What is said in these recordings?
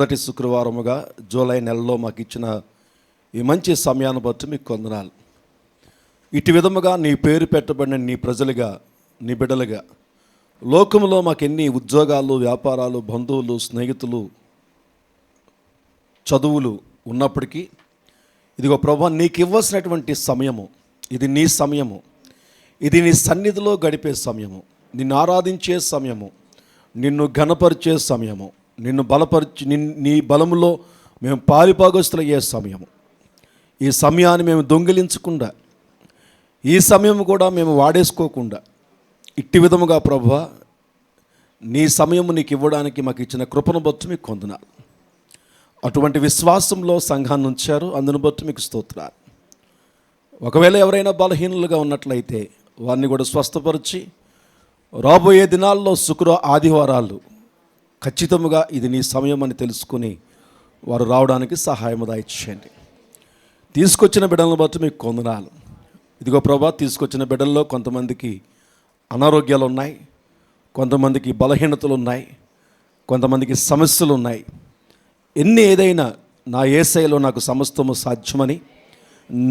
మొదటి శుక్రవారముగా జూలై నెలలో మాకు ఇచ్చిన ఈ మంచి సమయాన్ని బట్టి మీకు వందనాలు. ఇటు విధముగా నీ పేరు పెట్టబడిన నీ ప్రజలుగా, నీ బిడ్డలుగా లోకంలో మాకు ఎన్ని ఉద్యోగాలు, వ్యాపారాలు, బంధువులు, స్నేహితులు, చదువులు ఉన్నప్పటికీ ఇదిగో ప్రభువా, నీకు ఇవ్వాల్సినటువంటి సమయము, ఇది నీ సమయము, ఇది నీ సన్నిధిలో గడిపే సమయము, నిన్ను ఆరాధించే సమయము, నిన్ను ఘనపరిచే సమయము, నిన్ను బలపరిచి నీ బలములో మేము పాలిపాగస్తులయ్యే సమయము. ఈ సమయాన్ని మేము దొంగిలించకుండా, ఈ సమయం కూడా మేము వాడేసుకోకుండా, ఇట్టి విధముగా ప్రభువా నీ సమయము నీకు ఇవ్వడానికి మాకు ఇచ్చిన కృపను బట్టి మీకు వందనాలు. అటువంటి విశ్వాసంలో సంఘాన్ని ఉంచారు, అందును బట్టి మీకు స్తోత్రాలు. ఒకవేళ ఎవరైనా బలహీనులుగా ఉన్నట్లయితే వారిని కూడా స్వస్థపరిచి రాబోయే దినాల్లో ఆదివారాలు ఖచ్చితంగా ఇది నీ సమయం అని తెలుసుకుని వారు రావడానికి సహాయం దయచేయండి. తీసుకొచ్చిన బిడ్డలను బట్టి మీకు వందనాలు. ఇదిగో ప్రభా, తీసుకొచ్చిన బిడ్డల్లో కొంతమందికి అనారోగ్యాలు ఉన్నాయి, కొంతమందికి బలహీనతలు ఉన్నాయి, కొంతమందికి సమస్యలు ఉన్నాయి. ఏదైనా నా యేసయ్యలో నాకు సమస్తము సాధ్యమని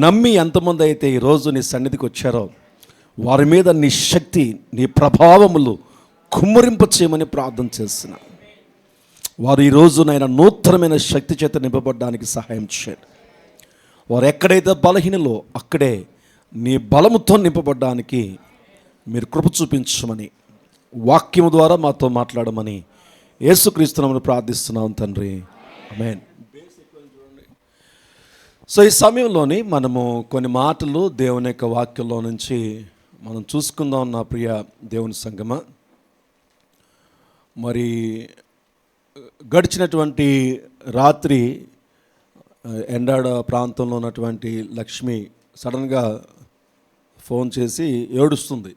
నమ్మి ఎంతమంది అయితే ఈరోజు నీ సన్నిధికి వచ్చారో వారి మీద నీ శక్తి, నీ ప్రభావములు కుమ్మరింప చేయమని ప్రార్థన చేస్తున్నా. వారు ఈరోజు నాయన నూతనమైన శక్తి చేత నింపబడడానికి సహాయం చేయండి. వారు ఎక్కడైతే బలహీనలో అక్కడే నీ బలముతో నింపబడడానికి మీరు కృప చూపించమని, వాక్యము ద్వారా మాతో మాట్లాడమని యేసుక్రీస్తు నామమున ప్రార్థిస్తున్నాం తండ్రి, ఆమేన్. సో ఈ సమయంలోని మనము కొన్ని మాటలు దేవుని యొక్క వాక్యంలో నుంచి మనం చూసుకుందాం. నా ప్రియ దేవుని సంగమ, మరి గడిచినటువంటి రాత్రి ఎండాడ ప్రాంతంలో ఉన్నటువంటి లక్ష్మి సడన్గా ఫోన్ చేసి ఏడుస్తుంది.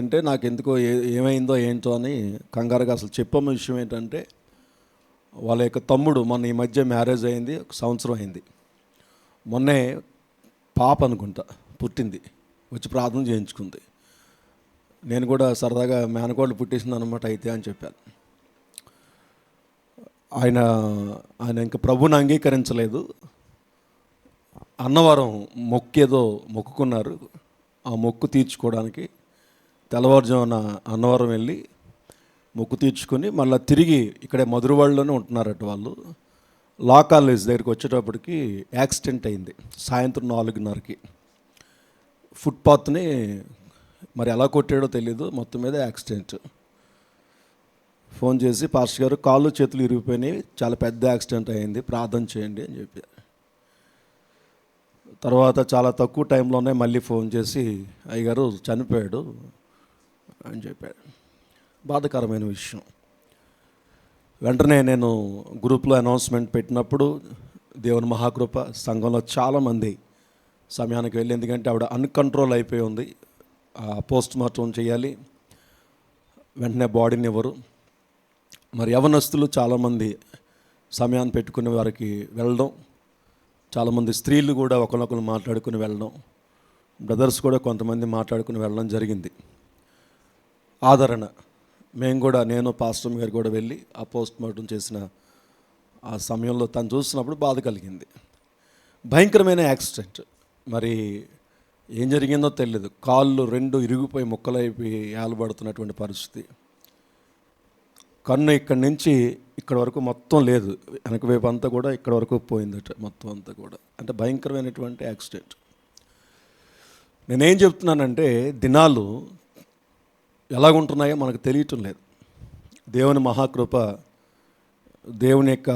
అంటే నాకు ఎందుకో ఏమైందో ఏంటో అని కంగారుగా, అసలు చెప్పమ్మ విషయం ఏంటంటే వాళ్ళ యొక్క తమ్ముడు మొన్న ఈ మధ్య మ్యారేజ్ అయింది, 1 సంవత్సరం అయింది. మొన్నే పాప అనుకుంటా పుట్టింది, వచ్చి ప్రార్థన చేయించుకుంది. నేను కూడా సరదాగా మేనకోళ్ళు పుట్టేసింది అనమాట అయితే అని చెప్పాను. ఆయన ఇంకా ప్రభుని అంగీకరించలేదు. అన్నవరం మొక్కేదో మొక్కుకున్నారు. ఆ మొక్కు తీర్చుకోవడానికి తెల్లవారుజామున అన్నవరం వెళ్ళి మొక్కు తీర్చుకొని మళ్ళీ తిరిగి ఇక్కడే మధురవాడలోనే ఉంటున్నారట వాళ్ళు. లా కాలేజ్ దగ్గరికి వచ్చేటప్పటికి యాక్సిడెంట్ అయింది. సాయంత్రం 4:30కి ఫుట్పాత్ని మరి ఎలా కొట్టాడో తెలీదు, మొత్తం మీద యాక్సిడెంట్. ఫోన్ చేసి, పాస్టర్ గారు కాళ్ళు చేతులు ఇరిగిపోయినాయి, చాలా పెద్ద యాక్సిడెంట్ అయింది, ప్రార్థన చేయండి అని చెప్పారు. తర్వాత చాలా తక్కువ టైంలోనే మళ్ళీ ఫోన్ చేసి, అయ్యగారు చనిపోయాడు అని చెప్పాడు. బాధాకరమైన విషయం. వెంటనే నేను గ్రూప్లో అనౌన్స్మెంట్ పెట్టినప్పుడు దేవుని మహాకృప, సంఘంలో చాలామంది సమయానికి వెళ్ళి, ఎందుకంటే ఆవిడ అన్కంట్రోల్ అయిపోయి ఉంది, పోస్ట్ మార్టం చేయాలి, వెంటనే బాడీని ఇవ్వరు. మరి యవనస్తులు చాలామంది సమయాన్ని పెట్టుకుని వారికి వెళ్ళడం, చాలామంది స్త్రీలు కూడా ఒకరినొకరు మాట్లాడుకుని వెళ్ళడం, బ్రదర్స్ కూడా కొంతమంది మాట్లాడుకుని వెళ్ళడం జరిగింది. ఆదరణ మేము కూడా, నేను పాస్టర్ గారు కూడా వెళ్ళి ఆ పోస్ట్ మార్టం చేసిన ఆ సమయంలో తను చూసినప్పుడు బాధ కలిగింది. భయంకరమైన యాక్సిడెంట్. మరి ఏం జరిగిందో తెలియదు. కాళ్ళు 2 ఇరిగిపోయి ముక్కలైపోయి ఏలబడుతున్నటువంటి పరిస్థితి. కన్ను ఇక్కడి నుంచి ఇక్కడ వరకు మొత్తం లేదు, వెనక వైపు అంతా కూడా ఇక్కడ వరకు పోయిందట మొత్తం అంతా కూడా. అంటే భయంకరమైనటువంటి యాక్సిడెంట్. నేనేం చెప్తున్నానంటే, దినాలు ఎలాగుంటున్నాయో మనకు తెలియటం లేదు. దేవుని మహాకృప, దేవుని యొక్క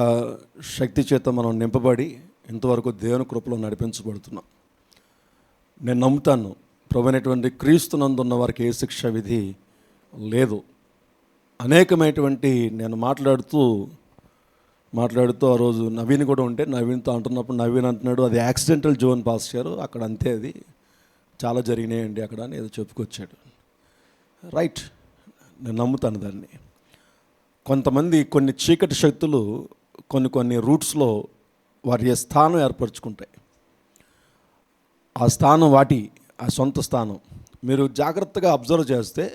శక్తి చేత మనం నింపబడి ఇంతవరకు దేవుని కృపలో నడిపించబడుతున్నాం. నేను నమ్ముతాను, ప్రభువైనటువంటి క్రీస్తునందున్న వారికి ఏ శిక్ష విధి లేదు. అనేకమైనటువంటి నేను మాట్లాడుతూ ఆ రోజు నవీన్ కూడా ఉంటే, నవీన్తో అంటున్నప్పుడు నవీన్ అంటున్నాడు, అది యాక్సిడెంటల్ జోన్ పాస్ చేశారు అక్కడ, అంతే, అది చాలా జరిగినాయండి అక్కడ అని ఏదో చెప్పుకొచ్చాడు. రైట్, నేను నమ్ముతాను దాన్ని. కొంతమంది కొన్ని చీకటి శక్తులు కొన్ని రూట్స్లో వారి స్థానం ఏర్పరచుకుంటాయి. ఆ స్థానం ఆ సొంత స్థానం. మీరు జాగ్రత్తగా అబ్జర్వ్ చేస్తే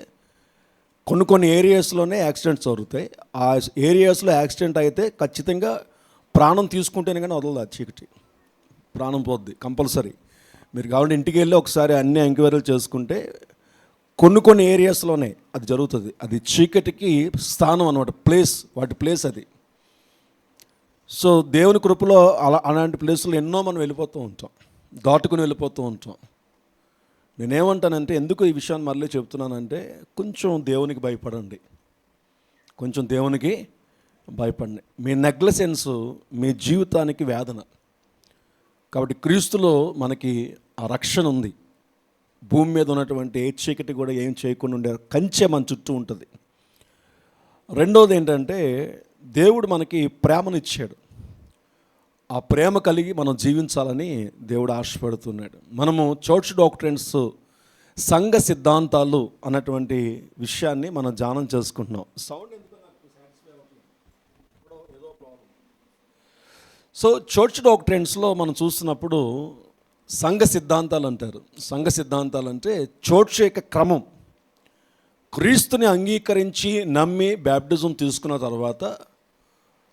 కొన్ని ఏరియాస్లోనే యాక్సిడెంట్స్ జరుగుతాయి. ఆ ఏరియాస్లో యాక్సిడెంట్ అయితే ఖచ్చితంగా ప్రాణం తీసుకుంటేనే కానీ వదలదు ఆ చీకటి, ప్రాణం పోద్ది కంపల్సరీ. మీరు కావాలంటే ఇంటికి వెళ్ళి ఒకసారి అన్ని ఎంక్వైరీలు చేసుకుంటే కొన్ని ఏరియాస్లోనే అది జరుగుతుంది. అది చీకటికి స్థానం అన్నమాట, వాటి ప్లేస్ అది. సో దేవుని కృపలో అలాంటి ప్లేసులు ఎన్నో మనం వెళ్ళిపోతూ ఉంటాం, దాటుకుని వెళ్ళిపోతూ ఉంటాం. నేనేమంటానంటే, ఎందుకు ఈ విషయాన్ని మళ్ళీ చెప్తున్నానంటే, కొంచెం దేవునికి భయపడండి, కొంచెం దేవునికి భయపడండి. మీ నెగ్లెసెన్స్ మీ జీవితానికి వేదన. కాబట్టి క్రీస్తులో మనకి ఆ రక్షణ ఉంది. భూమి మీద ఉన్నటువంటి ఏ చీకటి కూడా ఏం చేయకుండా ఉండే కంచె మన చుట్టూ ఉంటుంది. రెండవది ఏంటంటే, దేవుడు మనకి ప్రేమనిచ్చాడు. ఆ ప్రేమ కలిగి మనం జీవించాలని దేవుడు ఆశపడుతున్నాడు. మనము చర్చ్ డాక్ట్రిన్స్, సంఘ సిద్ధాంతాలు అన్నటువంటి విషయాన్ని మనం ధ్యానం చేసుకుంటున్నాం. సౌండ్ ఎందుకు నాకు సాటిస్ఫై అవ్వట్లేదు, ఏదో ప్రాబ్లం. సో చర్చ్ డాక్ట్రిన్స్లో మనం చూస్తున్నప్పుడు సంఘ సిద్ధాంతాలు అంటారు. సంఘ సిద్ధాంతాలు అంటే చర్చ్ యొక్క క్రమం. క్రీస్తుని అంగీకరించి నమ్మి బ్యాప్టిజం తీసుకున్న తర్వాత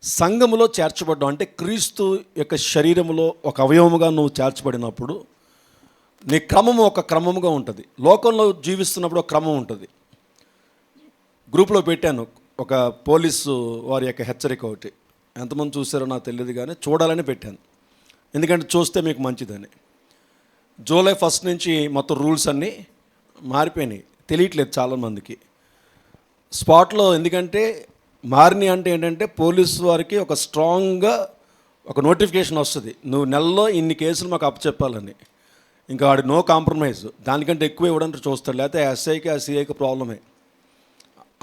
సంఘములో చేర్చబడ్డావు అంటే క్రీస్తు యొక్క శరీరములో ఒక అవయవముగా నువ్వు చేర్చబడినప్పుడు నీ క్రమము ఒక క్రమముగా ఉంటుంది. లోకంలో జీవిస్తున్నప్పుడు ఒక క్రమం ఉంటుంది. గ్రూప్లో పెట్టాను ఒక పోలీసు వారి యొక్క హెచ్చరిక ఒకటి. ఎంతమంది చూసారో నాకు తెలియదు, కానీ చూడాలని పెట్టాను, ఎందుకంటే చూస్తే మీకు మంచిదని. జూలై 1 నుంచి మొత్తం రూల్స్ అన్నీ మారిపోయినాయి, తెలియట్లేదు చాలామందికి స్పాట్లో. ఎందుకంటే మారినాయి అంటే ఏంటంటే, పోలీసు వారికి ఒక స్ట్రాంగ్గా ఒక నోటిఫికేషన్ వస్తుంది, నువ్వు నెలలో ఇన్ని కేసులు మాకు అప్పచెప్పాలని. ఇంకా వాడు నో కాంప్రమైజ్, దానికంటే ఎక్కువ ఇవ్వడానికి చూస్తాడు, లేకపోతే ఎస్ఐకి ఆ సిఐకి ప్రాబ్లమే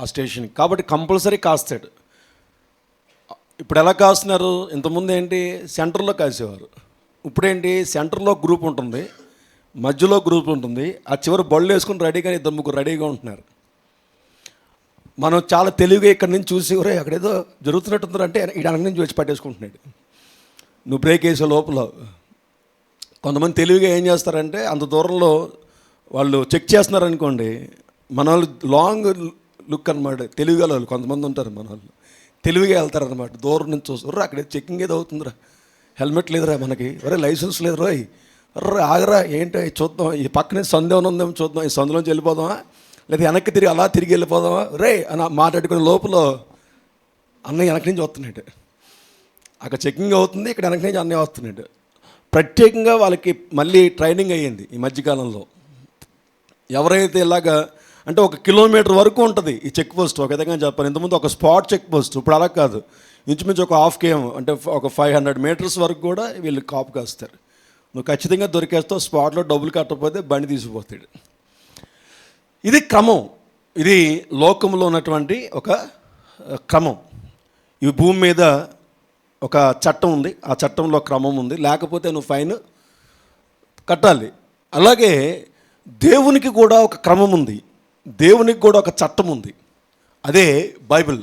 ఆ స్టేషన్కి. కాబట్టి కంపల్సరీ కాస్తాడు. ఇప్పుడు ఎలా కాస్తున్నారు? ఇంతకుముందు ఏంటి, సెంటర్లో కాసేవారు. ఇప్పుడేంటి, సెంటర్లో గ్రూప్ ఉంటుంది, మధ్యలో గ్రూప్ ఉంటుంది, ఆ చివరి బళ్ళు వేసుకుని రెడీగా 2-3 రెడీగా ఉంటున్నారు. మనం చాలా తెలివిగా ఇక్కడి నుంచి చూసి అక్కడేదో జరుగుతున్నట్టుందంటే అంటే ఈ వెనక నుంచి వచ్చి పట్టేసుకుంటున్నాడు. నువ్వు బ్రేక్ వేసే లోపల కొంతమంది తెలివిగా ఏం చేస్తారంటే, అంత దూరంలో వాళ్ళు చెక్ చేస్తున్నారనుకోండి, మన వాళ్ళు లాంగ్ లుక్ అనమాట. తెలివిగా వాళ్ళు కొంతమంది ఉంటారు, మన వాళ్ళు తెలివిగా వెళ్తారనమాట. దూరం నుంచి చూస్తారు, అక్కడ చెక్కింగ్ ఏదో అవుతుందిరా, హెల్మెట్ లేదురా మనకి, లైసెన్స్ లేదు రోయ్, ఆగరా ఏంటో చూద్దాం, ఈ పక్కనే సందేహం ఉందేమో చూద్దాం, ఈ సందులోంచి వెళ్ళిపోదామా, లేదా వెనక్కి తిరిగి అలా తిరిగి వెళ్ళిపోదామా రే అని మాట్లాడుకునే లోపల అన్నయ్య వెనక నుంచి వస్తున్నాడు. అక్కడ చెకింగ్ అవుతుంది, ఇక్కడ వెనక నుంచి అన్నయ్య వస్తున్నాడు. ప్రత్యేకంగా వాళ్ళకి మళ్ళీ ట్రైనింగ్ అయ్యింది ఈ మధ్యకాలంలో. ఎవరైతే ఇలాగా అంటే 1 కిలోమీటర్ వరకు ఉంటుంది ఈ చెక్ పోస్ట్, ఒక విధంగా చెప్పాలి. ఇంతకుముందు ఒక స్పాట్ చెక్ పోస్ట్, ఇప్పుడు అలా కాదు, ఇంచుమించు ఒక 1/2 km అంటే ఒక 500 మీటర్స్ వరకు కూడా వీళ్ళు కాపు కాస్తారు. నువ్వు ఖచ్చితంగా దొరికేస్తావు, స్పాట్లో డబ్బులు కట్టకపోతే బండి తీసిపోతాడు. ఇది క్రమం, ఇది లోకంలో ఉన్నటువంటి ఒక క్రమం. ఈ భూమి మీద ఒక చట్టం ఉంది, ఆ చట్టంలో క్రమం ఉంది, లేకపోతే నువ్వు ఫైన్ కట్టాలి. అలాగే దేవునికి కూడా ఒక క్రమం ఉంది, దేవునికి కూడా ఒక చట్టం ఉంది, అదే బైబిల్.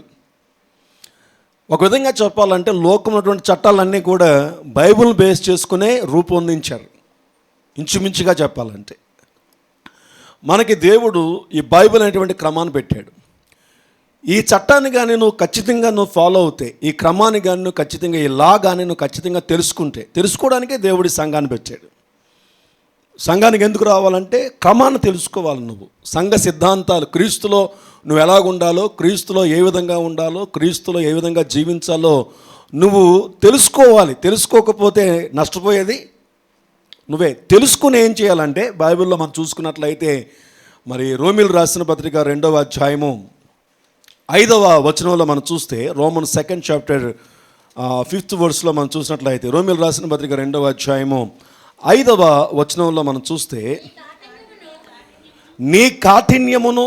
ఒక విధంగా చెప్పాలంటే లోకం ఉన్నటువంటి చట్టాలన్నీ కూడా బైబిల్ బేస్ చేసుకునే రూపొందించారు. ఇంచుమించుగా చెప్పాలంటే మనకి దేవుడు ఈ బైబిల్ అనేటువంటి క్రమాన్ని పెట్టాడు. ఈ చట్టాన్ని కానీ నువ్వు ఖచ్చితంగా ఫాలో అవుతే, ఈ క్రమాన్ని కానీ నువ్వు ఖచ్చితంగా, ఈ లా కానీ నువ్వు ఖచ్చితంగా తెలుసుకోవడానికే దేవుడి సంఘాన్ని పెట్టాడు. సంఘానికి ఎందుకు రావాలంటే క్రమాన్ని తెలుసుకోవాలి. నువ్వు సంఘ సిద్ధాంతాలు, క్రీస్తులో నువ్వు ఎలాగుండాలో, క్రీస్తులో ఏ విధంగా ఉండాలో, క్రీస్తులో ఏ విధంగా జీవించాలో నువ్వు తెలుసుకోవాలి. తెలుసుకోకపోతే నష్టపోయేది నువ్వే. తెలుసుకుని ఏం చేయాలంటే, బైబిల్లో మనం చూసుకున్నట్లయితే మరి రోమీలు రాసిన పత్రిక 2వ అధ్యాయము 5వ వచనంలో మనం చూస్తే, Roman 2nd chapter 5th verse మనం చూసినట్లయితే, రోమీలు రాసిన పత్రిక 2వ అధ్యాయము 5వ వచనంలో మనం చూస్తే, నీ కాఠిన్యమును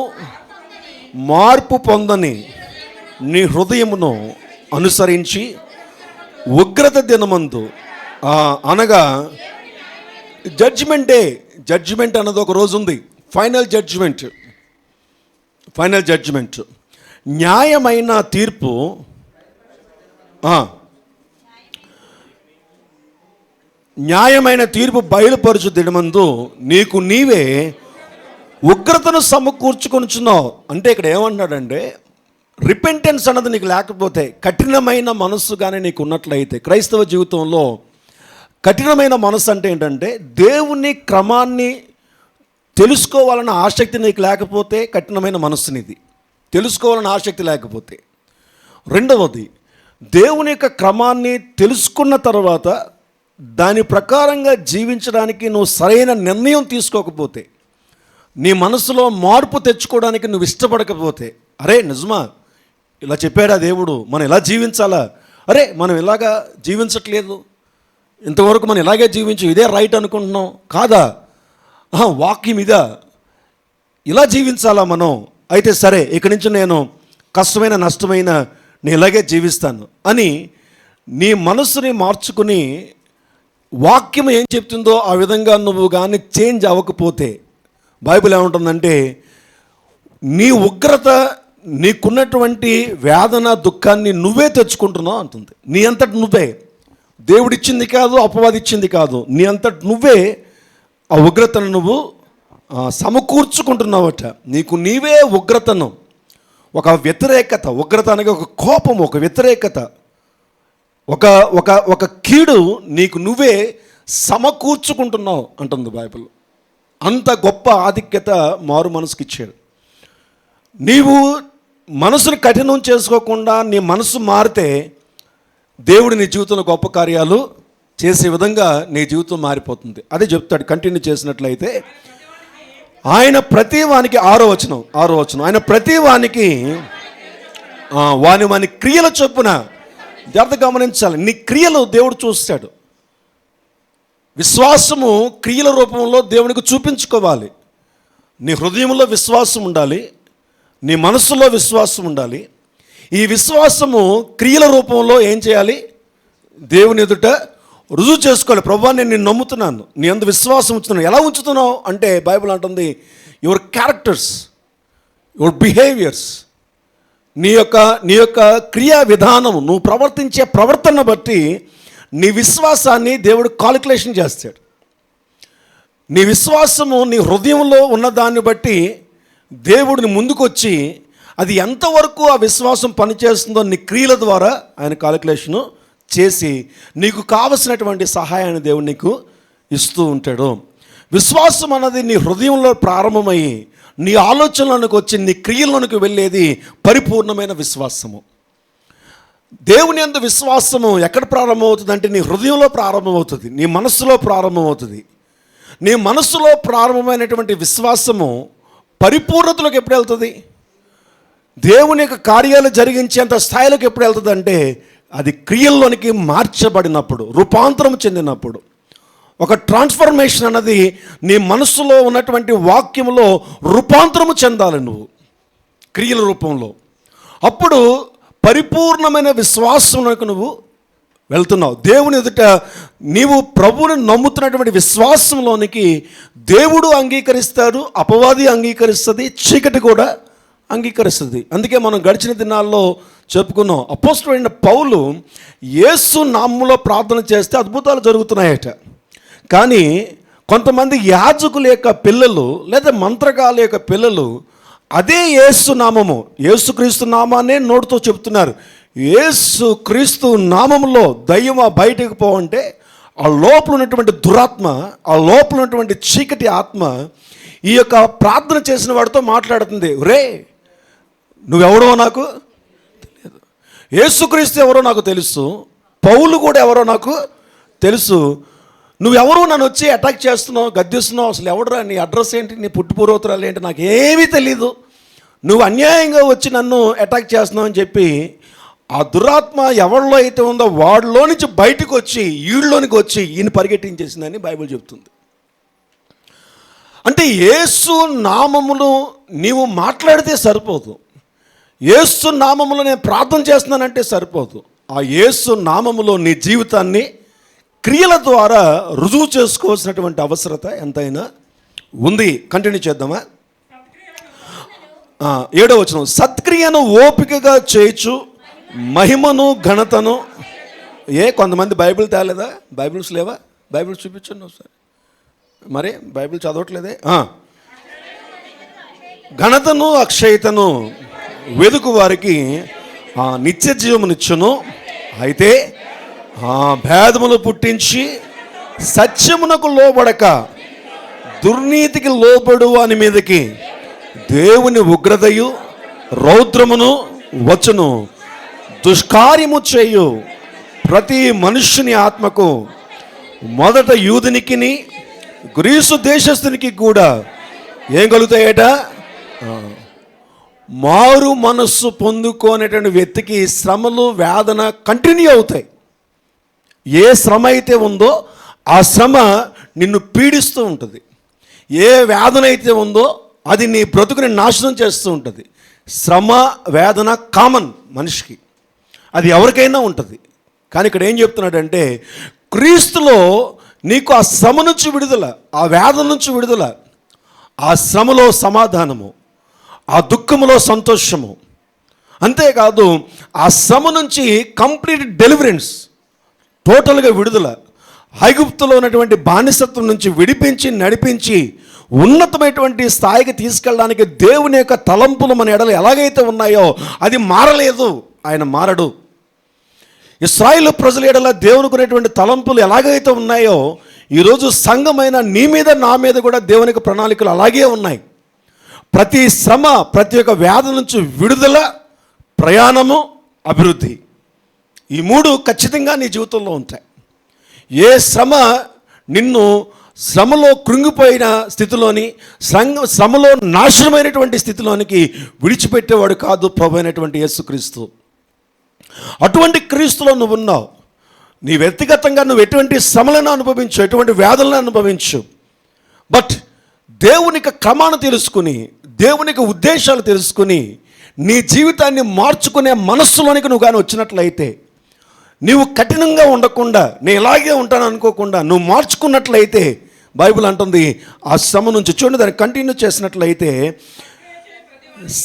మార్పు పొందని నీ హృదయమును అనుసరించి ఉగ్రత దినమందు అనగా జడ్జిమెంట్ అన్నది ఒక రోజు ఉంది. ఫైనల్ జడ్జిమెంట్ న్యాయమైన తీర్పు, న్యాయమైన తీర్పు బయలుపరచు దినమందు నీకు నీవే ఉగ్రతను సమకూర్చుకొనుచున్నావు అంటే ఇక్కడ ఏమంటున్నాడంటే, రిపెంటెన్స్ అన్నది నీకు లేకపోతే, కఠినమైన మనస్సు కానీ నీకు ఉన్నట్లయితే, క్రైస్తవ జీవితంలో కఠినమైన మనస్సు అంటే ఏంటంటే దేవుని క్రమాన్ని తెలుసుకోవాలన్న ఆసక్తి నీకు లేకపోతే కఠినమైన మనస్సునిది. తెలుసుకోవాలన్న ఆసక్తి లేకపోతే. రెండవది, దేవుని యొక్క క్రమాన్ని తెలుసుకున్న తర్వాత దాని ప్రకారంగా జీవించడానికి నువ్వు సరైన నిర్ణయం తీసుకోకపోతే, నీ మనసులో మార్పు తెచ్చుకోవడానికి నువ్వు ఇష్టపడకపోతే, అరే నిజమా ఇలా చెప్పాడా దేవుడు, మనం ఇలా జీవించాలా, అరే మనం ఇలాగా జీవించట్లేదు, ఇంతవరకు మనం ఇలాగే జీవించు, ఇదే రైట్ అనుకుంటున్నాం కాదా, వాక్యం ఇదా, ఇలా జీవించాలా మనం, అయితే సరే ఇక్కడి నుంచి నేను కష్టమైన నష్టమైన నేను ఇలాగే జీవిస్తాను అని నీ మనస్సుని మార్చుకుని వాక్యం ఏం చెప్తుందో ఆ విధంగా నువ్వు కానీ చేంజ్ అవ్వకపోతే, బైబిల్ ఏముంటుందంటే నీ ఉగ్రత, నీకున్నటువంటి వేదన దుఃఖాన్ని నువ్వే తెచ్చుకుంటున్నావు అంటుంది. నీ అంతటి నువ్వే, దేవుడిచ్చింది కాదు, అపవాదిచ్చింది కాదు, నీ అంతటి నువ్వే ఆ ఉగ్రతను నువ్వు సమకూర్చుకుంటున్నావట. నీకు నీవే ఉగ్రతను, ఒక వ్యతిరేకత, ఉగ్రత అనగా ఒక కోపం, ఒక వ్యతిరేకత, ఒక ఒక ఒక కీడు నీకు నువ్వే సమకూర్చుకుంటున్నావు అంటుంది బైబిల్. అంత గొప్ప ఆధిక్యత మారు మనసుకి ఇచ్చాడు. నీవు మనసుని కఠినం చేసుకోకుండా నీ మనసు మారితే దేవుడు నీ జీవితంలో గొప్ప కార్యాలు చేసే విధంగా నీ జీవితం మారిపోతుంది. అదే చెప్తాడు కంటిన్యూ చేసినట్లయితే, ఆయన ప్రతి వానికి 6వ వచనం ఆయన ప్రతి వానికి వాని క్రియల చొప్పున, జాగ్రత్త గమనించాలి, నీ క్రియలు దేవుడు చూస్తాడు. విశ్వాసము క్రియల రూపంలో దేవునికి చూపించుకోవాలి. నీ హృదయంలో విశ్వాసం ఉండాలి, నీ మనస్సులో విశ్వాసం ఉండాలి. ఈ విశ్వాసము క్రియల రూపంలో ఏం చేయాలి, దేవుని ఎదుట రుజువు చేసుకోవాలి. ప్రభువా నేను నిన్ను నమ్ముతున్నాను, నీ అందు విశ్వాసం ఉంచుతున్నాను. ఎలా ఉంచుతున్నావు అంటే బైబిల్ అంటుంది యువర్ క్యారెక్టర్స్, యువర్ బిహేవియర్స్, నీ యొక్క క్రియా విధానము, నువ్వు ప్రవర్తించే ప్రవర్తన బట్టి నీ విశ్వాసాన్ని దేవుడు కాలిక్యులేషన్ చేస్తాడు. నీ విశ్వాసము నీ హృదయంలో ఉన్న దాన్ని బట్టి దేవుడిని ముందుకొచ్చి అది ఎంతవరకు ఆ విశ్వాసం పనిచేస్తుందో నీ క్రియల ద్వారా ఆయన కాలిక్యులేషను చేసి నీకు కావలసినటువంటి సహాయాన్ని దేవుడు నీకు ఇస్తూ ఉంటాడు. విశ్వాసం అన్నది నీ హృదయంలో ప్రారంభమయ్యి నీ ఆలోచనలోనికి వచ్చి నీ క్రియల్లోనికి వెళ్ళేది పరిపూర్ణమైన విశ్వాసము. దేవుని యందు విశ్వాసము ఎక్కడ ప్రారంభమవుతుంది అంటే నీ హృదయంలో ప్రారంభమవుతుంది, నీ మనస్సులో ప్రారంభమవుతుంది. నీ మనస్సులో ప్రారంభమైనటువంటి విశ్వాసము పరిపూర్ణతలోకి ఎప్పుడు వెళ్తుంది, దేవుని యొక్క కార్యాలు జరిగించేంత స్థాయిలోకి ఎప్పుడు వెళ్తుంది అంటే అది క్రియల్లోనికి మార్చబడినప్పుడు, రూపాంతరం చెందినప్పుడు. ఒక ట్రాన్స్ఫర్మేషన్ అన్నది నీ మనస్సులో ఉన్నటువంటి వాక్యంలో రూపాంతరము చెందాలి నువ్వు క్రియల రూపంలో. అప్పుడు పరిపూర్ణమైన విశ్వాసంలోకి నువ్వు వెళ్తున్నావు. దేవుని ఎదుట నీవు ప్రభువుని నమ్ముతున్నటువంటి విశ్వాసంలోనికి దేవుడు అంగీకరిస్తాడు, అపవాది అంగీకరిస్తుంది, చీకటి కూడా అంగీకరిస్తుంది. అందుకే మనం గడిచిన దినాల్లో చెప్పుకున్నాం, అపోస్తలుడైన పౌలు యేసు నామములో ప్రార్థన చేస్తే అద్భుతాలు జరుగుతున్నాయట. కానీ కొంతమంది యాజకుల యొక్క పిల్లలు లేదా మంత్రగాల యొక్క పిల్లలు అదే యేసు నామము, యేసుక్రీస్తు నామాన్నే నోటితో చెప్తున్నారు. యేసుక్రీస్తు నామములో దయ్యమా బయటకు పోవంటే ఆ లోపల ఉన్నటువంటి దురాత్మ, ఆ లోపల ఉన్నటువంటి చీకటి ఆత్మ ఈ యొక్క ప్రార్థన చేసిన వాడితో మాట్లాడుతుంది. రే నువ్వెవడో నాకు తెలియదు, యేసుక్రీస్తు ఎవరో నాకు తెలుసు, పౌలు కూడా ఎవరో నాకు తెలుసు, నువ్వెవరో నన్ను వచ్చి అటాక్ చేస్తున్నావు, గద్దిస్తున్నావు, అసలు ఎవడరా, నీ అడ్రస్ ఏంటి, నీ పుట్టుపూర్వోత్తరాలు ఏంటి, నాకు ఏమీ తెలీదు, నువ్వు అన్యాయంగా వచ్చి నన్ను అటాక్ చేస్తున్నావు అని చెప్పి ఆ దురాత్మ ఎవరిలో అయితే ఉందో వాడిలో నుంచి బయటకు వచ్చి ఈళ్ళలోనికి వచ్చి ఈయన పరిగెట్టించేసిందని బైబిల్ చెప్తుంది. అంటే యేసు నామములు నీవు మాట్లాడితే సరిపోదు, యేసు నామములో నేను ప్రార్థన చేస్తున్నానంటే సరిపోదు. ఆ యేసు నామములో నీ జీవితాన్ని క్రియల ద్వారా రుజువు చేసుకోవాల్సినటువంటి అవసరత ఎంతైనా ఉంది. కంటిన్యూ చేద్దామా? 7వ వచనం, సత్క్రియను ఓపికగా చేయొచ్చు, మహిమను ఘనతను. కొంతమంది బైబిల్ తేలేదా? బైబిల్స్ లేవా? బైబిల్ చూపించండి ఒకసారి. మరి బైబిల్ చదవట్లేదే? ఘనతను అక్షయతను వెదుకు వారికి నిత్య జీవమునిచ్చును. అయితే భేదములు పుట్టించి సత్యమునకు లోబడక దుర్నీతికి లోబడు అని మీదకి దేవుని ఉగ్రతయు రౌద్రమును వచ్చును. దుష్కార్యము చేయు ప్రతి మనుష్యుని ఆత్మకు మొదట యూదునికిని గ్రీసు దేశస్థునికి కూడా ఏం కలుగుతాయట? మారు మనస్సు పొందుకోనేటువంటి వ్యక్తికి శ్రమలు వేదన కంటిన్యూ అవుతాయి. ఏ శ్రమ అయితే ఉందో ఆ శ్రమ నిన్ను పీడిస్తూ ఉంటుంది. ఏ వేదన అయితే ఉందో అది నీ బ్రతుకుని నాశనం చేస్తూ ఉంటుంది. శ్రమ వేదన కామన్ మనిషికి, అది ఎవరికైనా ఉంటుంది. కానీ ఇక్కడ ఏం చెప్తున్నాడంటే క్రీస్తులో నీకు ఆ శ్రమ నుంచి విడుదల, ఆ వేదన నుంచి విడుదల, ఆ శ్రమలో సమాధానము, ఆ దుఃఖములో సంతోషము. అంతేకాదు ఆ శ్రమ నుంచి కంప్లీట్ డెలివరెన్స్, టోటల్గా విడుదల. ఐగుప్తులో ఉన్నటువంటి బానిసత్వం నుంచి విడిపించి నడిపించి ఉన్నతమైనటువంటి స్థాయికి తీసుకెళ్ళడానికి దేవుని యొక్క తలంపులు మన ఎడలు ఎలాగైతే ఉన్నాయో అది మారలేదు. ఆయన మారడు. ఇశ్రాయేలు ప్రజల ఎడల దేవునికి ఉన్నటువంటి తలంపులు ఎలాగైతే ఉన్నాయో ఈరోజు సంఘమైన నీ మీద నా మీద కూడా దేవునికి ప్రణాళికలు అలాగే ఉన్నాయి. ప్రతి శ్రమ, ప్రతి ఒక్క వ్యాధి నుంచి విడుదల, ప్రయాణము, అభివృద్ధి, ఈ మూడు ఖచ్చితంగా నీ జీవితంలో ఉంటాయి. ఏ శ్రమ నిన్ను శ్రమలో కృంగిపోయిన స్థితిలోని, శ్రమలో నాశనమైనటువంటి స్థితిలోనికి విడిచిపెట్టేవాడు కాదు ప్రభు అయినటువంటి యేసుక్రీస్తు. అటువంటి క్రీస్తులో నువ్వు ఉన్నావు. నీ వ్యక్తిగతంగా నువ్వు ఎటువంటి శ్రమలను అనుభవించు, ఎటువంటి వ్యాధులను అనుభవించు. బట్ దేవునికి క్రమాన్ని తెలుసుకుని, దేవునికి ఉద్దేశాలు తెలుసుకుని నీ జీవితాన్ని మార్చుకునే మనస్సులోనికి నువ్వు కానీ వచ్చినట్లయితే, నీవు కఠినంగా ఉండకుండా నేను ఇలాగే ఉంటాను అనుకోకుండా నువ్వు మార్చుకున్నట్లయితే, బైబిల్ అంటుంది ఆ శ్రమ నుంచి చూడండి, దాన్ని కంటిన్యూ చేసినట్లయితే